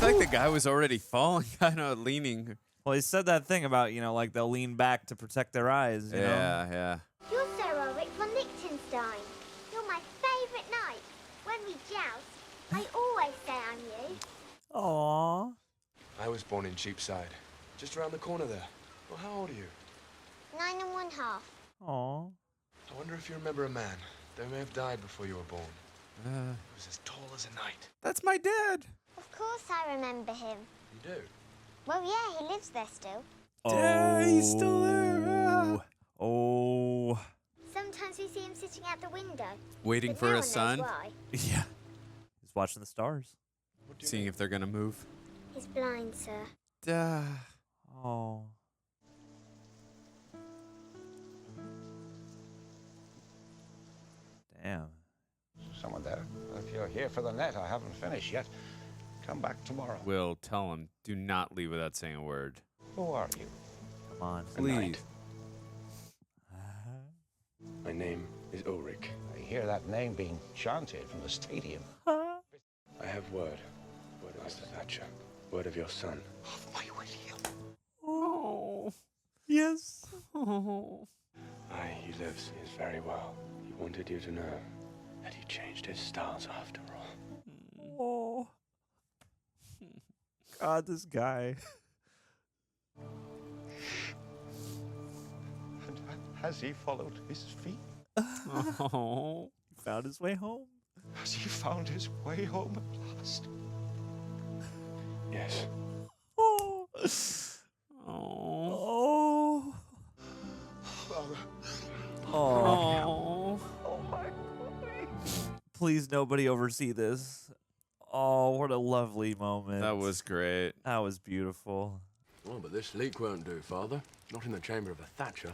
feel like the guy was already falling, kind of leaning. Well, he said that thing about, like they'll lean back to protect their eyes, you know? Yeah. You're Sir Ulrich von Liechtenstein. You're my favourite knight. When we joust, I always say I'm you. Aww. I was born in Cheapside, just around the corner there. Well, how old are you? 9 1/2. Aww. I wonder if you remember a man that may have died before you were born. He was as tall as a knight. That's my dad. Of course I remember him. You do? Well, yeah, he lives there still. Yeah, he's still there. Oh. Sometimes we see him sitting out the window. Waiting but for no his one knows son. why. Yeah. He's watching the stars. Seeing if they're going to move. He's blind, sir. Oh. Damn. Someone there? If you're here for the net, I haven't finished yet. Come back tomorrow. Will tell him, do not leave without saying a word. Who are you? Come on. Please. My name is Ulrich. I hear that name being chanted from the stadium. I have word. Word of Mr. Thatcher. Word of your son. Of my William. Oh. Yes. Oh. Aye, he lives. He is very well. He wanted you to know that he changed his stars after all. Oh. God, this guy. And has he followed his feet? Oh. He found his way home. Has he found his way home at last? Yes. Oh. Oh. Father. Oh. Please, nobody oversee this. Oh, what a lovely moment. That was great. That was beautiful. Oh, but this leak won't do, Father. Not in the chamber of a Thatcher.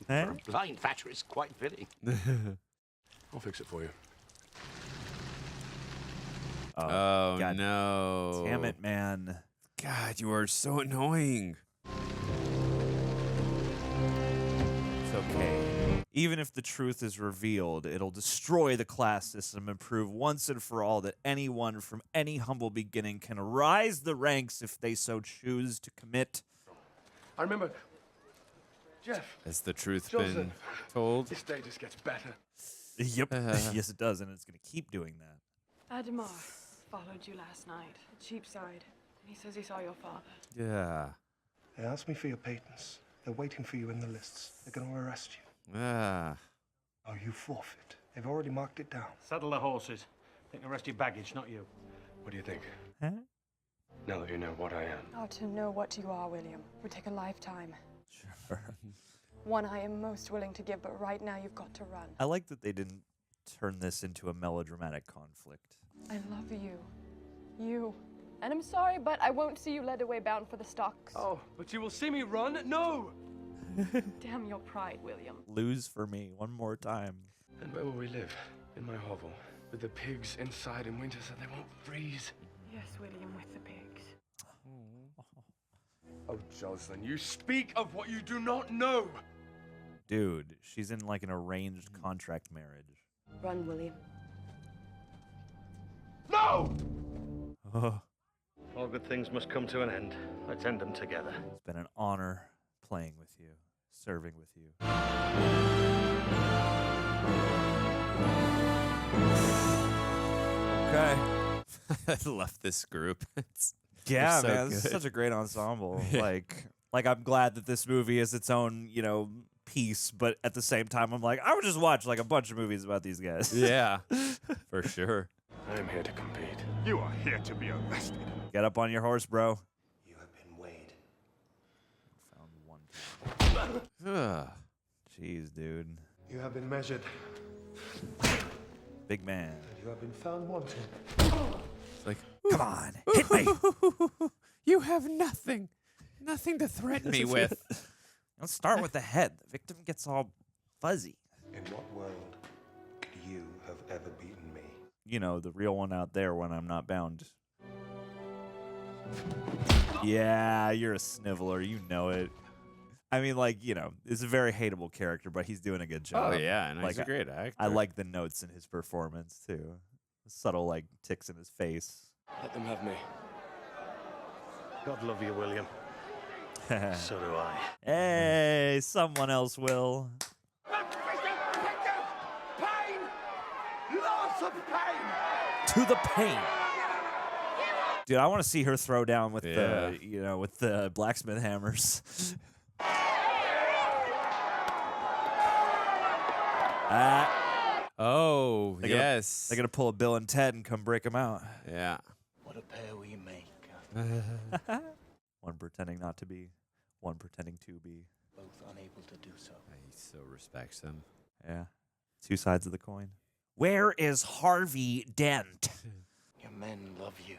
Eh? For a blind Thatcher, it's quite fitting. I'll fix it for you. Oh, God no. Damn it, man. God, you are so annoying. It's okay. Even if the truth is revealed, it'll destroy the class system and prove once and for all that anyone from any humble beginning can rise the ranks if they so choose to commit. I remember, Jeff. Has the truth Joseph. been told? This day just gets better. Yep. Yes, it does, and it's going to keep doing that. Adamar followed you last night at Cheapside. He says he saw your father. Yeah. They asked me for your patents. They're waiting for you in the lists. They're going to arrest you. Ah. Oh, you forfeit. They've already marked it down. Saddle the horses. They can arrest your baggage, not you. What do you think? Huh? Now that you know what I am. Oh, to know what you are, William, would take a lifetime. Sure. One I am most willing to give, but right now you've got to run. I like that they didn't turn this into a melodramatic conflict. I love you. You. And I'm sorry, but I won't see you led away bound for the stocks. Oh, but you will see me run? No! Damn your pride, William. Lose for me one more time. And where will we live? In my hovel, with the pigs inside in winter so they won't freeze. Yes, William, with the pigs. Oh, Jocelyn, you speak of what you do not know. Dude, she's in like an arranged contract marriage. Run, William. No! Oh, All good things must come to an end. Let's end them together. it's been an honor playing with you, serving with you. Okay. I love this group. Yeah, so man, this is good. such a great ensemble. Yeah. Like I'm glad that this movie is its own, piece, but at the same time, I'm like, I would just watch like a bunch of movies about these guys. Yeah, for sure. I am here to compete. You are here to be arrested. Get up on your horse, bro. You have been weighed. Found one. Jeez, dude. You have been measured. Big man. And you have been found wanting. It's like, come on, hit me. You have nothing. Nothing to threaten me with. Let's start with the head. The victim gets all fuzzy. In what world could you have ever beaten me? The real one out there when I'm not bound. Yeah, you're a sniveler. You know it. I mean, it's a very hateable character, but he's doing a good job. Oh, yeah, and he's a great actor. I like the notes in his performance, too. Subtle, ticks in his face. Let them have me. God love you, William. So do I. Hey, someone else will. Pain! Lots of pain! To the pain. Dude, I want to see her throw down with Yeah. with the blacksmith hammers. Oh, yes. They're gonna pull a Bill and Ted and come break them out. Yeah. What a pair we make. One pretending not to be, one pretending to be. Both unable to do so. He so respects him. Yeah. Two sides of the coin. Where is Harvey Dent? Your men love you.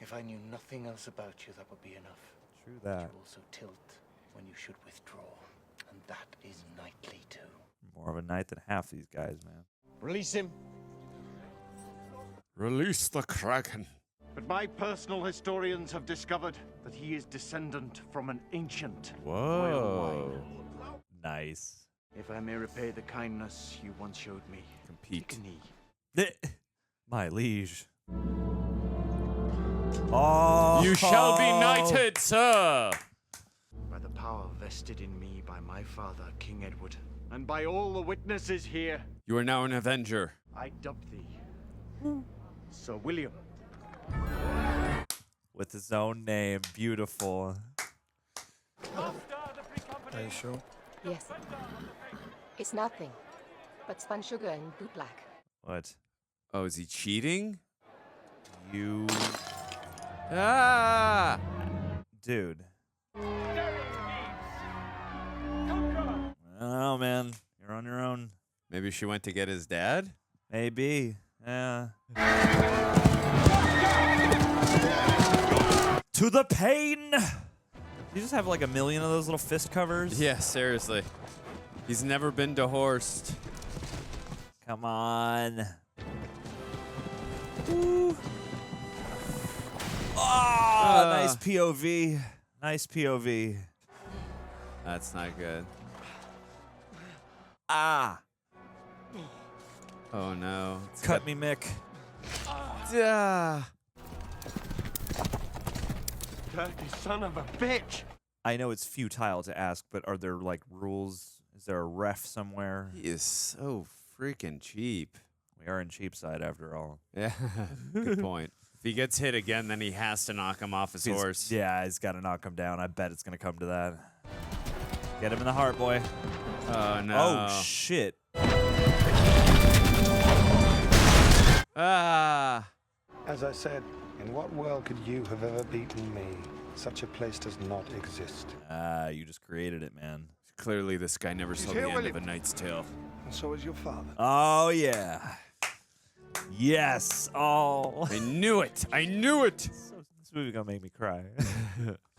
If I knew nothing else about you, that would be enough. True But that. you also tilt when you should withdraw. And that is knightly too. More of a knight than half these guys, man. Release him. Release the Kraken. But my personal historians have discovered that he is descendant from an ancient royal line. Nice. If I may repay the kindness you once showed me. Compete. Take a knee. My liege. Oh. You shall be knighted, sir. By the power vested in me by my father, King Edward, and by all the witnesses here, You are now an Avenger. I dub thee Sir William. With his own name. Beautiful. Are you sure? Yes. It's nothing but spun sugar and bootblack. What? Oh, is he cheating? You. Ah! Dude. I don't know, man. You're on your own. Maybe she went to get his dad? Maybe. Yeah. To the pain! You just have like a million of those little fist covers? Yeah, seriously. He's never been to Horst. Come on. Ooh. Oh, nice POV. Nice POV. That's not good. Ah. Oh no. Cut me, Mick. Yeah. Dirty son of a bitch! I know it's futile to ask, but are there like rules? Is there a ref somewhere? He is so freaking cheap. We are in Cheapside after all. Yeah, good point. If he gets hit again, then he has to knock him off his horse. Yeah, he's got to knock him down. I bet it's going to come to that. Get him in the heart, boy. Oh, no. Oh, shit. Ah. As I said, in what world could you have ever beaten me? Such a place does not exist. Ah, you just created it, man. Clearly, this guy never saw the end of A Knight's Tale. And so is your father. Oh, yeah. Yes. Oh. I knew it. I knew it. This movie gonna make me cry.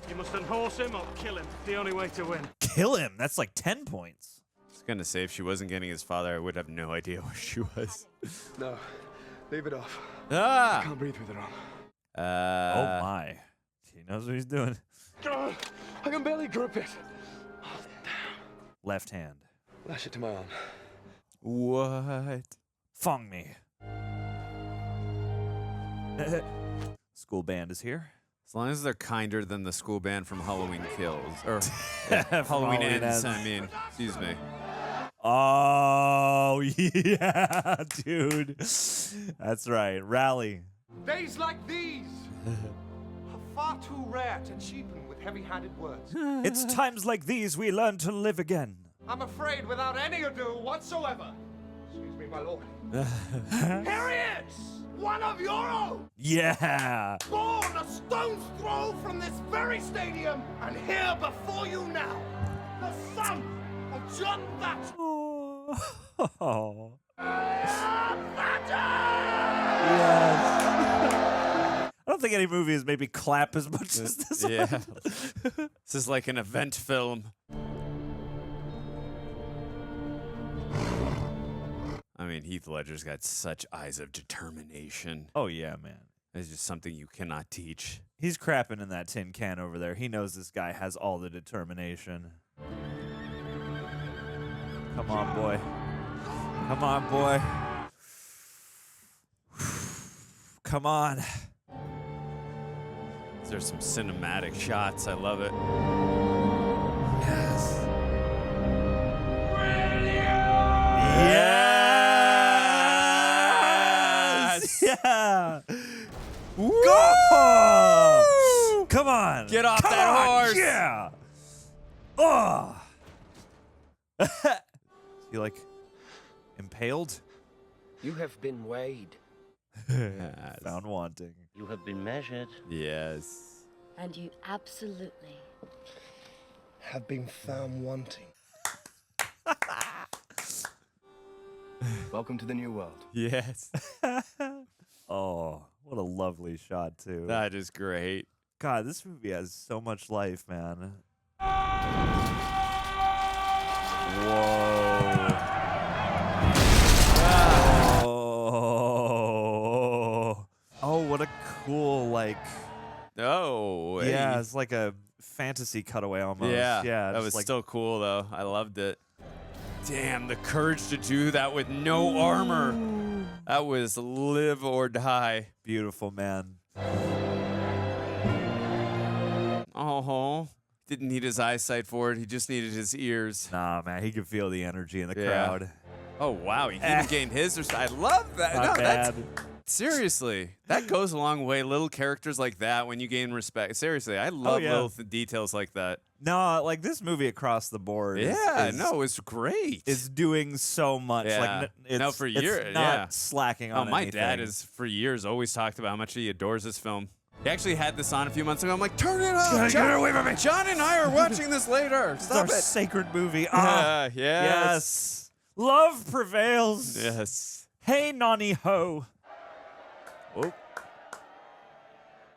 You must unhorse him or kill him. The only way to win. Kill him? That's like 10 points. I was gonna say, if she wasn't getting his father, I would have no idea where she was. No, leave it off. Ah! I can't breathe with it on. Oh, my. He knows what he's doing. I can barely grip it. Left hand. Lash it to my arm. What? Fong me. School band is here. As long as they're kinder than the school band from Halloween Kills. Or Halloween Halloween Ends, Ends. I mean. Excuse me. Oh, yeah, dude. That's right. Rally. Days like these are far too rare to cheapen with heavy-handed words. It's times like these we learn to live again. I'm afraid without any ado whatsoever. Excuse me, my lord. Here he is! One of your own! Yeah. Born a stone's throw from this very stadium, and here before you now, the son of John Thatcher. Oh. Yes. I don't think any movie has made me clap as much as this Yeah. one. This is like an event film. I mean, Heath Ledger's got such eyes of determination. Oh, yeah, man. It's just something you cannot teach. He's crapping in that tin can over there. He knows this guy has all the determination. Come on, boy. Come on, boy. Come on. There's some cinematic shots. I love it. Yes. Yes. Yeah. Go! Come on. Get off Come that on. horse. Yeah. Oh. You like impaled? You have been weighed. Found wanting. You have been measured. Yes. And you absolutely have been found wanting. Welcome to the new world. Yes. Oh, what a lovely shot, too. That is great. God, this movie has so much life, man. Whoa. Oh, what a cool, like... Oh. Yeah, hey. it's like a fantasy cutaway almost. Yeah, Yeah, that was like, still cool, though. I loved it. Damn, the courage to do that with no armor. That was live or die. Beautiful, man. Oh, didn't need his eyesight for it. He just needed his ears. Nah, man, he could feel the energy in the Yeah. crowd. Oh, wow, he even gained his. I love that. Not No, bad. Seriously, that goes a long way. Little characters like that, when you gain respect. Seriously, I love yeah. little details like that. No, like this movie across the board. Yeah, no, it's great. It's doing so much. Yeah. Like, it's, for it's years, not yeah. slacking Oh, on my anything. dad has for years always talked about how much he adores this film. He actually had this on a few months ago. I'm like, turn it off. Get away from me. John and I are watching this later. It's Stop our it. sacred movie. Ah, Yes. yes. Love prevails. Yes. Hey, Nani Ho. Oh.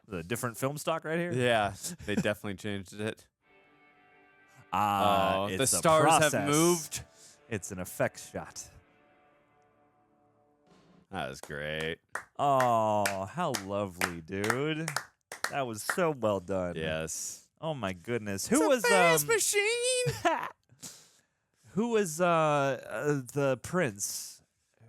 The different film stock right here? Yeah, they definitely changed it. It's the a stars process. have moved. It's an effects shot. That was great. Oh, how lovely, dude. That was so well done. Yes. Oh my goodness. It's Who a was fast machine? Who was the prince?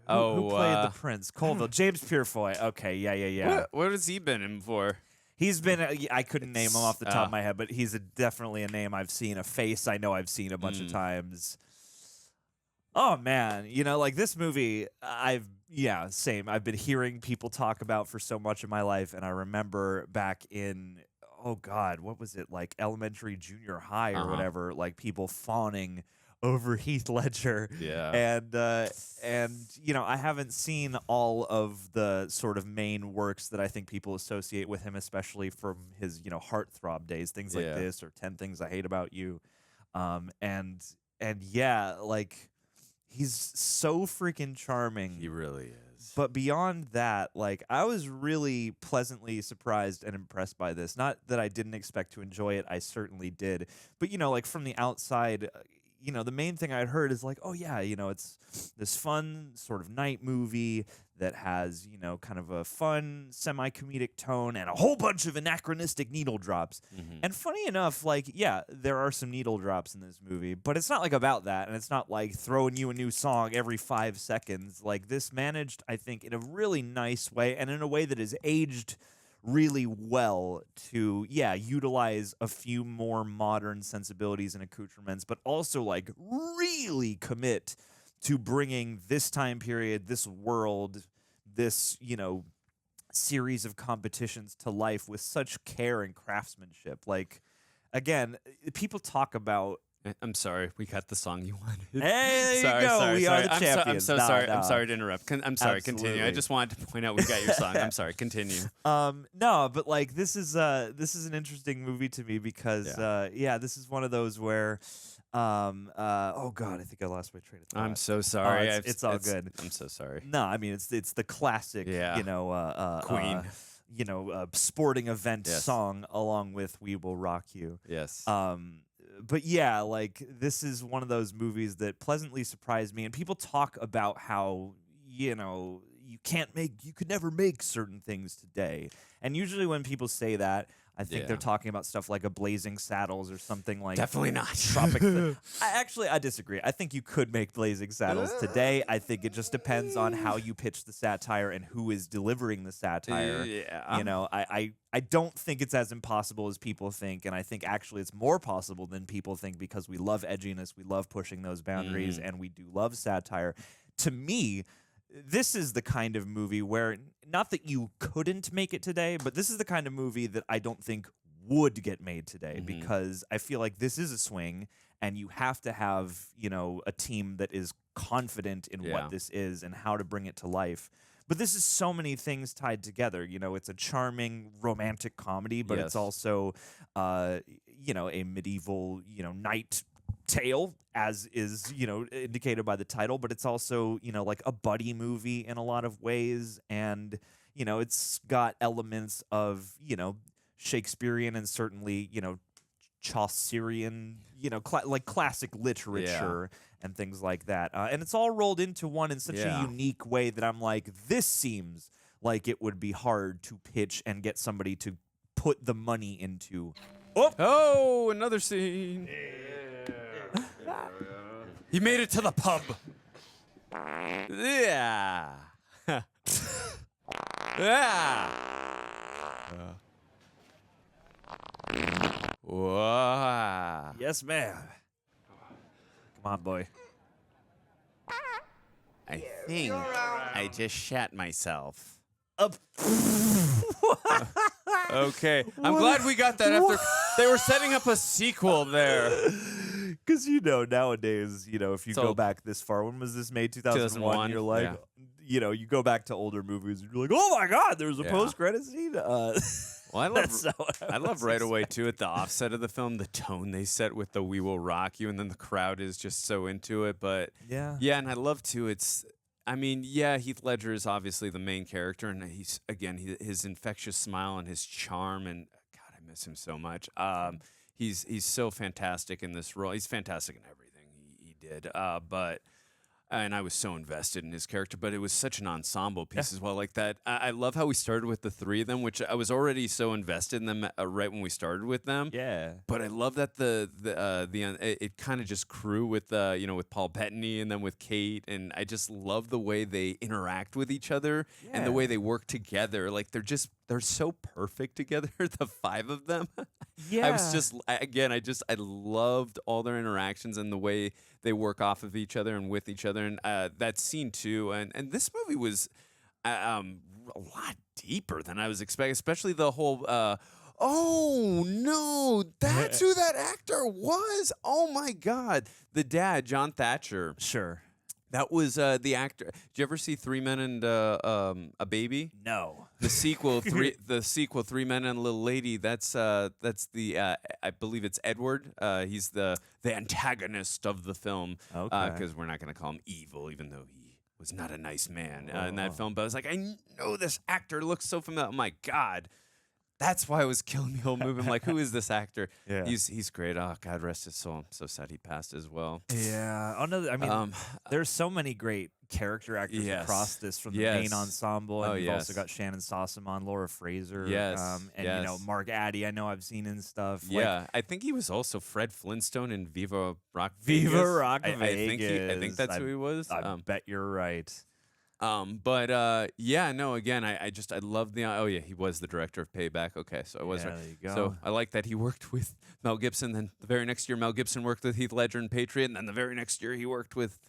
Who played the prince? Colville. James Purefoy. Okay, yeah. What has he been in for? He's been, I couldn't name him off the top of my head, but he's definitely a name I've seen, a face I know I've seen a bunch of times. Oh, man. You know, like this movie, same. I've been hearing people talk about for so much of my life, and I remember back in, oh, God, what was it, like elementary, junior high or whatever, like people fawning over Heath Ledger. Yeah. And you know, I haven't seen all of the sort of main works that I think people associate with him, especially from his, you know, heartthrob days, things like this or 10 Things I Hate About You. And yeah, like he's so freaking charming. He really is. But beyond that, like I was really pleasantly surprised and impressed by this. Not that I didn't expect to enjoy it, I certainly did. But you know, like from the outside, you know, the main thing I'd heard is like, oh yeah, you know, it's this fun sort of night movie that has, you know, kind of a fun semi-comedic tone and a whole bunch of anachronistic needle drops. And funny enough, like, yeah, there are some needle drops in this movie, but it's not like about that, and it's not like throwing you a new song every 5 seconds. Like this managed, I think, in a really nice way and in a way that is aged really well to, utilize a few more modern sensibilities and accoutrements, but also like really commit to bringing this time period, this world, this, you know, series of competitions to life with such care and craftsmanship. Like, again, people talk about, I'm sorry, we got the song you wanted. Hey, there you go. We are the champions. I'm so sorry. I'm sorry to interrupt. I'm sorry. Absolutely. Continue. I just wanted to point out we got your song. I'm sorry. Continue. No, but like this is an interesting movie to me because this is one of those where oh God, I think I lost my train of thought. I'm so sorry. It's all good. I'm so sorry. No, I mean it's the classic, you know, Queen. You know, sporting event song along with "We Will Rock You." Yes. But yeah, like this is one of those movies that pleasantly surprised me. And people talk about how, you know, you could never make certain things today. And usually when people say that, I think they're talking about stuff like a Blazing Saddles or something like Definitely not. Tropic. I disagree. I think you could make Blazing Saddles today. I think it just depends on how you pitch the satire and who is delivering the satire. You know, I don't think it's as impossible as people think, and I think actually it's more possible than people think because we love edginess, we love pushing those boundaries, and we do love satire. To me, this is the kind of movie where, not that you couldn't make it today, but this is the kind of movie that I don't think would get made today because I feel like this is a swing and you have to have, you know, a team that is confident in what this is and how to bring it to life. But this is so many things tied together. You know, it's a charming romantic comedy, but it's also, you know, a medieval, you know, knight tale, as is, you know, indicated by the title, but it's also, you know, like a buddy movie in a lot of ways, and you know, it's got elements of, you know, Shakespearean and certainly, you know, Chaucerian, you know, like classic literature and things like that, and it's all rolled into one in such a unique way that I'm like, this seems like it would be hard to pitch and get somebody to put the money into. Oh, another scene. He made it to the pub. Yeah. Yeah. Whoa. Yes, ma'am. Come on, boy. I think I just shat myself. Okay. I'm glad we got that after. They were setting up a sequel there. Because, you know, nowadays, you know, if you go back this far, when was this made? 2001? You're like, you know, you go back to older movies and you're like, oh my God, there's a post-credit scene. Well, I love right away, too, at the offset of the film, the tone they set with the "We Will Rock You," and then the crowd is just so into it. But yeah, and I love, too, it's I mean, yeah, Heath Ledger is obviously the main character, and he's again his infectious smile and his charm, and God, I miss him so much. He's so fantastic in this role. He's fantastic in everything he did. And I was so invested in his character, but it was such an ensemble piece as well. Like that, I love how we started with the three of them, which I was already so invested in them right when we started with them. Yeah. But I love that it kind of just grew with with Paul Bettany and then with Kate, and I just love the way they interact with each other and the way they work together. Like they're so perfect together, the five of them. Yeah. I loved all their interactions and the way they work off of each other and with each other, and that scene too. And this movie was a lot deeper than I was expecting, especially the whole. Oh no, that's who that actor was. Oh my God, the dad, John Thatcher. Sure. That was the actor. Did you ever see Three Men and a Baby? No. The sequel, Three Men and a Little Lady. That's the I believe it's Edward. He's the antagonist of the film. Okay. Because we're not going to call him evil, even though he was not a nice man in that film. But I was like, I know this actor looks so familiar. Oh my God. That's why it was killing me whole movie. I'm like, who is this actor? Yeah. He's great. Oh, God rest his soul. I'm so sad he passed as well. Yeah. Oh no. I mean, there's so many great character actors across this from the main ensemble, and you've also got Shannon Sossamon, Laura Fraser, and Mark Addy. I know I've seen and stuff. Yeah, I think he was also Fred Flintstone in Viva Rock Vegas. Vegas. Viva Rock I Vegas. think that's who he was. I bet you're right. Again, I love the, he was the director of Payback. Okay, so I was right. There you go. So I like that he worked with Mel Gibson, then the very next year Mel Gibson worked with Heath Ledger in Patriot, and then the very next year he worked with,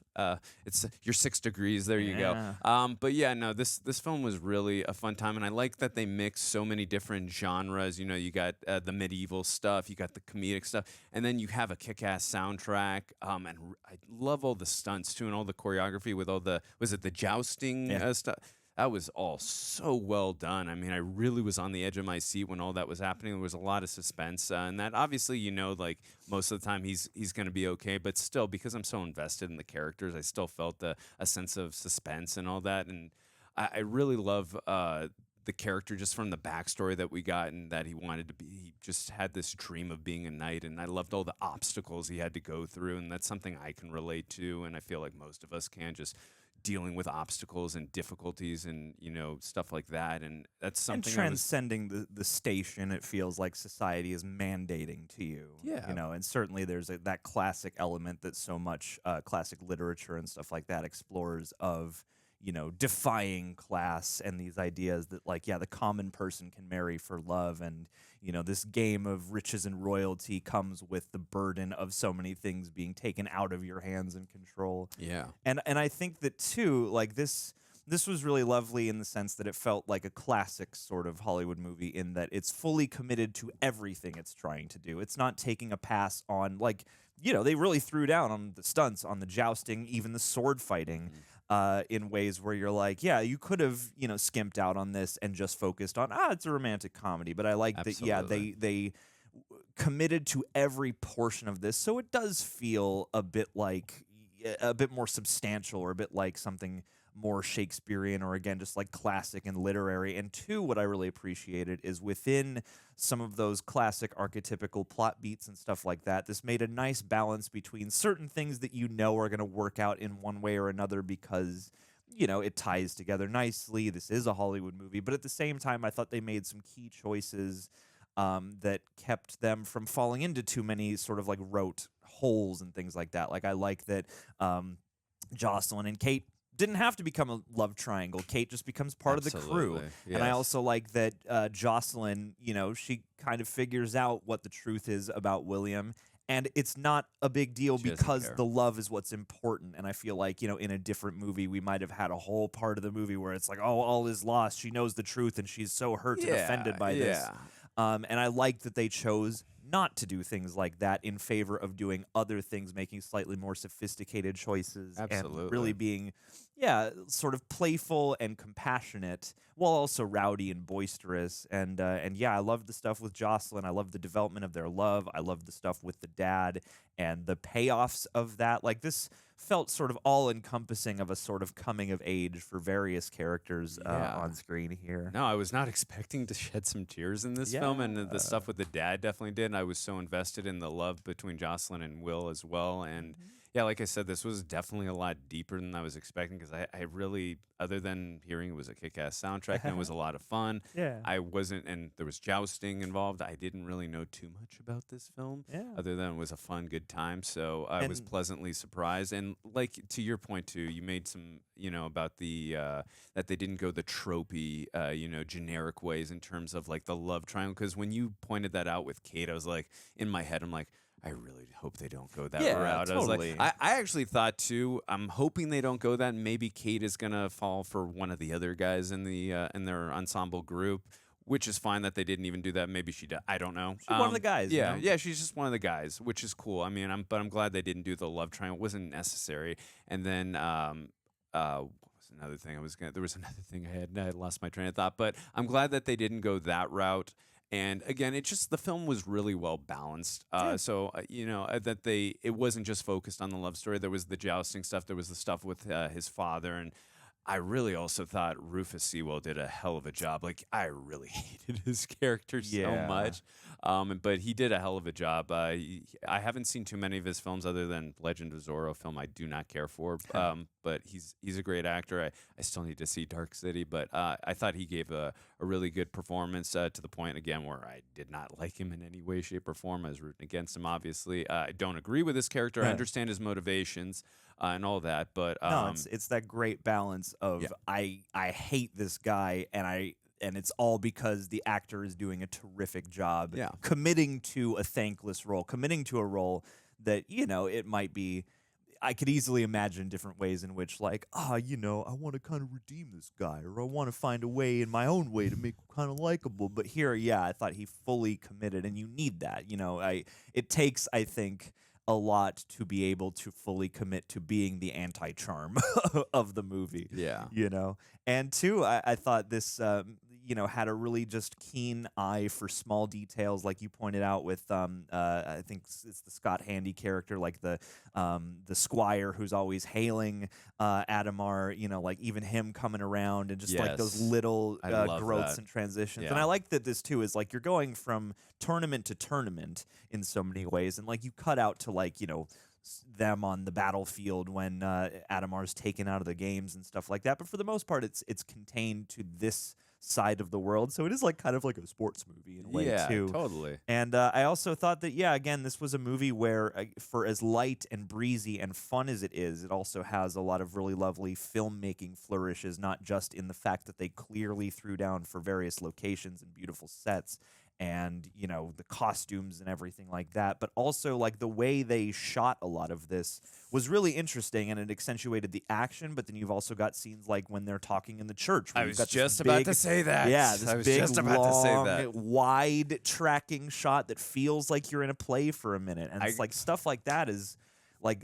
it's your 6 Degrees, there you go. This film was really a fun time, and I like that they mix so many different genres. You know, you got the medieval stuff, you got the comedic stuff, and then you have a kick-ass soundtrack, and I love all the stunts too, and all the choreography with all the, was it the jousting stuff? That was all so well done. I mean, I really was on the edge of my seat when all that was happening. There was a lot of suspense, and that obviously, like most of the time he's going to be okay, but still, because I'm so invested in the characters, I still felt a sense of suspense and all that, and I really love the character just from the backstory that we got, and that he just had this dream of being a knight, and I loved all the obstacles he had to go through, and that's something I can relate to, and I feel like most of us can, just dealing with obstacles and difficulties and stuff like that, and that's something. And transcending the station, it feels like society is mandating to you. Yeah, and certainly there's that classic element that so much classic literature and stuff like that explores of defying class and these ideas that the common person can marry for love, and this game of riches and royalty comes with the burden of so many things being taken out of your hands and control. Yeah. And I think that too, this was really lovely in the sense that it felt like a classic sort of Hollywood movie in that it's fully committed to everything it's trying to do. It's not taking a pass on, they really threw down on the stunts, on the jousting, even the sword fighting. In ways where you're like, you could have, skimped out on this and just focused on, it's a romantic comedy. But I like that, they committed to every portion of this. So it does feel a bit more substantial, or a bit like something more Shakespearean, or again, just like classic and literary. And two, what I really appreciated is within some of those classic archetypical plot beats and stuff like that, this made a nice balance between certain things that are going to work out in one way or another because, it ties together nicely. This is a Hollywood movie. But at the same time, I thought they made some key choices that kept them from falling into too many sort of rote holes and things like that. I like that Jocelyn and Kate didn't have to become a love triangle. Kate just becomes part of the crew. Yes. And I also like that Jocelyn, she kind of figures out what the truth is about William. And it's not a big deal because the love is what's important. And I feel like, in a different movie, we might have had a whole part of the movie where it's like, oh, all is lost. She knows the truth and she's so hurt and offended by this. And I like that they chose not to do things like that in favor of doing other things, making slightly more sophisticated choices. Absolutely. And really being, sort of playful and compassionate while also rowdy and boisterous. And I love the stuff with Jocelyn. I love the development of their love. I love the stuff with the dad and the payoffs of that. felt sort of all-encompassing of a sort of coming of age for various characters on screen here. No, I was not expecting to shed some tears in this film, and the stuff with the dad definitely did. And I was so invested in the love between Jocelyn and Will as well. And yeah, like I said, this was definitely a lot deeper than I was expecting, because I really, other than hearing it was a kick-ass soundtrack and it was a lot of fun, I wasn't, and there was jousting involved. I didn't really know too much about this film, other than it was a fun, good time. So I was pleasantly surprised. And like to your point too, you made some, about the that they didn't go the tropey, generic ways in terms of like the love triangle. Because when you pointed that out with Kate, I was like, in my head, I'm like, I really hope they don't go that route. Totally. I was like, I actually thought too. I'm hoping they don't go that. Maybe Kate is gonna fall for one of the other guys in the in their ensemble group, which is fine that they didn't even do that. Maybe she did. I don't know. She's one of the guys. Yeah, yeah, she's just one of the guys, which is cool. I mean, but I'm glad they didn't do the love triangle. It wasn't necessary. And then what was another thing there was another thing I had lost my train of thought. But I'm glad that they didn't go that route. And again, the film was really well balanced. So that it wasn't just focused on the love story. There was the jousting stuff. There was the stuff with his father, and I really also thought Rufus Sewell did a hell of a job. Like, I really hated his character so much, but he did a hell of a job. I haven't seen too many of his films other than Legend of Zorro, film I do not care for. But he's a great actor. I still need to see Dark City, but I thought he gave a really good performance to the point, again, where I did not like him in any way, shape, or form. I was rooting against him, obviously. I don't agree with his character. I understand his motivations and all that, but no, it's that great balance of I hate this guy, and it's all because the actor is doing a terrific job committing to a thankless role, committing to a role that, it might be. I could easily imagine different ways in which, like, I want to kind of redeem this guy, or I want to find a way in my own way to make him kind of likable. But here, I thought he fully committed, and you need that. It takes, I think, a lot to be able to fully commit to being the anti-charm of the movie. Yeah. And two, I thought this, had a really just keen eye for small details, like you pointed out with, I think it's the Scott Handy character, like the squire who's always hailing Adamar, like even him coming around and just like those little growths and transitions. And I like that this too is like you're going from tournament to tournament in so many ways, and like you cut out to like, them on the battlefield when Adamar's taken out of the games and stuff like that. But for the most part, it's contained to this side of the world, so it is like kind of like a sports movie in a way too. Totally. And I also thought that again, this was a movie where for as light and breezy and fun as it is, it also has a lot of really lovely filmmaking flourishes, not just in the fact that they clearly threw down for various locations and beautiful sets and the costumes and everything like that, but also like the way they shot a lot of this was really interesting, and it accentuated the action. But then you've also got scenes like when they're talking in the church. I was just about to say that. Yeah, this big, long, wide tracking shot that feels like you're in a play for a minute, and it's like stuff like that is. Like,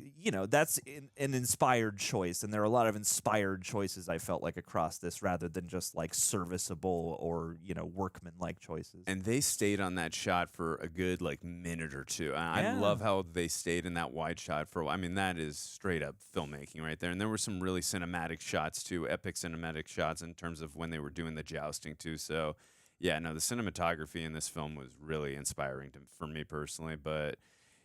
that's an inspired choice, and there are a lot of inspired choices I felt like across this rather than just like serviceable or, workman-like choices. And they stayed on that shot for a good like minute or two. I love how they stayed in that wide shot for a while. I mean, that is straight up filmmaking right there. And there were some really cinematic shots too, epic cinematic shots in terms of when they were doing the jousting too. So, the cinematography in this film was really inspiring for me personally, but...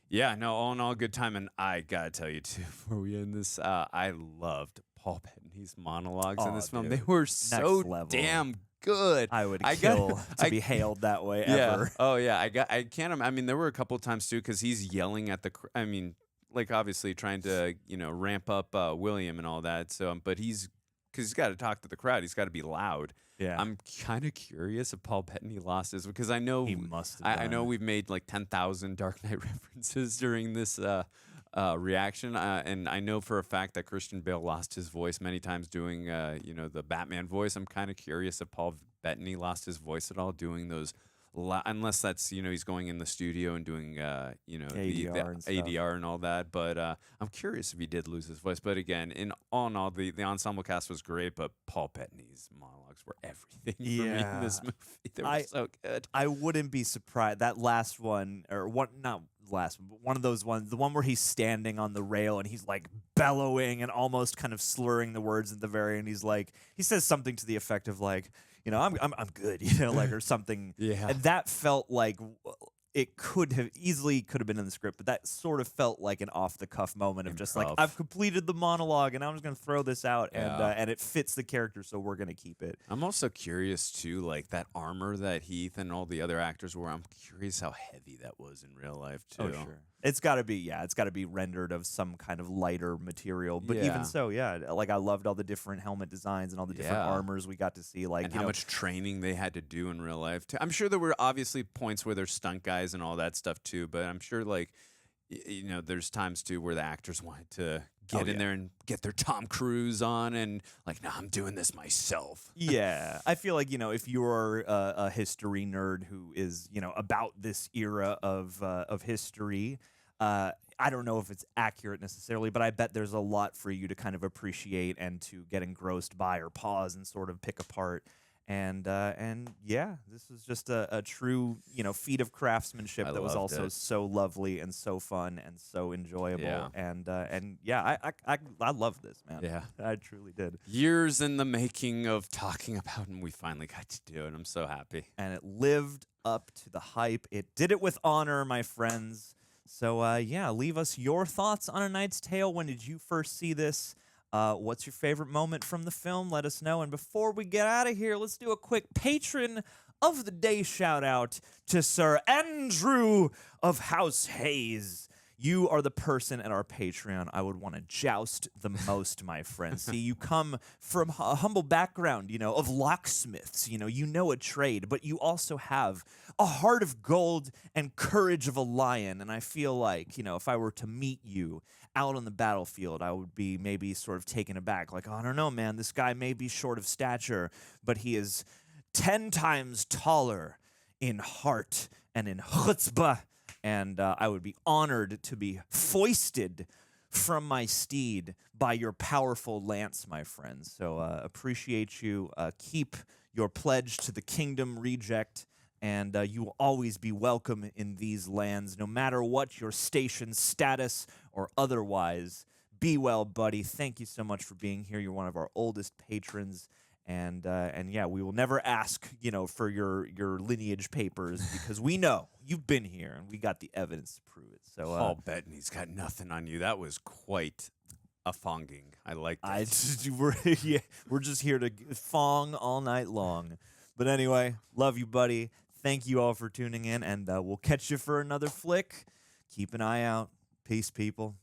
Yeah, no, all in all, good time. And I gotta tell you too, before we end this, I loved Paul Bettany's monologues in this film. They were so damn good. I would kill to be hailed that way ever. Oh yeah, I can't. I mean, there were a couple times too, because he's yelling at the. Like obviously trying to ramp up William and all that. So, but because he's got to talk to the crowd. He's got to be loud. Yeah, I'm kind of curious if Paul Bettany lost his, because I know he must have I know we've made like 10,000 Dark Knight references during this reaction, and I know for a fact that Christian Bale lost his voice many times doing the Batman voice. I'm kind of curious if Paul Bettany lost his voice at all doing those. Unless that's he's going in the studio and doing ADR, the ADR and all that, but I'm curious if he did lose his voice. But again, all in all, the ensemble cast was great, but Paul Bettany's monologues were everything for me in this movie. They were so good. I wouldn't be surprised that last one, or what? Not last one, but one of those ones, the one where he's standing on the rail and he's like bellowing and almost kind of slurring the words at the very end. He's like, he says something to the effect of like, you know, I'm good, you know, like, or something. Yeah. And that felt like it could have been in the script, but that sort of felt like an off the cuff moment of just like, I've completed the monologue and I'm just going to throw this out, and it fits the character, so we're going to keep it. I'm also curious too, like that armor that Heath and all the other actors wore. I'm curious how heavy that was in real life too. Oh, sure. It's got to be rendered of some kind of lighter material. But even so, like I loved all the different helmet designs and all the different armors we got to see. Like, and how much training they had to do in real life too. I'm sure there were obviously points where there's stunt guys and all that stuff too. But I'm sure like, you know, there's times too where the actors wanted to get in there and get their Tom Cruise on and like, no, I'm doing this myself. Yeah, I feel like, you know, if you're a history nerd who is, you know, about this era of history, I don't know if it's accurate necessarily, but I bet there's a lot for you to kind of appreciate and to get engrossed by or pause and sort of pick apart. And yeah, this was just a true, you know, feat of craftsmanship that was also so lovely and so fun and so enjoyable. Yeah. And yeah, I love this, man. Yeah, I truly did. Years in the making of talking about, and we finally got to do it. I'm so happy. And it lived up to the hype. It did it with honor, my friends. So yeah, leave us your thoughts on A Knight's Tale. When did you first see this? What's your favorite moment from the film? Let us know. And before we get out of here, let's do a quick Patron of the Day shout out to Sir Andrew of House Hayes. You are the person at our Patreon I would want to joust the most, my friend. See, you come from a humble background, you know, of locksmiths. You know a trade, but you also have a heart of gold and courage of a lion. And I feel like, you know, if I were to meet you out on the battlefield, I would be maybe sort of taken aback. Like, oh, I don't know, man, this guy may be short of stature, but he is 10 times taller in heart and in chutzpah. And I would be honored to be foisted from my steed by your powerful lance, my friends. So appreciate you. Keep your pledge to the kingdom, reject, and you will always be welcome in these lands, no matter what your station status or otherwise. Be well, buddy. Thank you so much for being here. You're one of our oldest patrons. And yeah, we will never ask, you know, for your lineage papers because we know you've been here and we got the evidence to prove it. So Paul Bettany's got nothing on you. That was quite a fonging. I like that. We're just here to fong all night long. But anyway, love you, buddy. Thank you all for tuning in, and we'll catch you for another flick. Keep an eye out. Peace, people.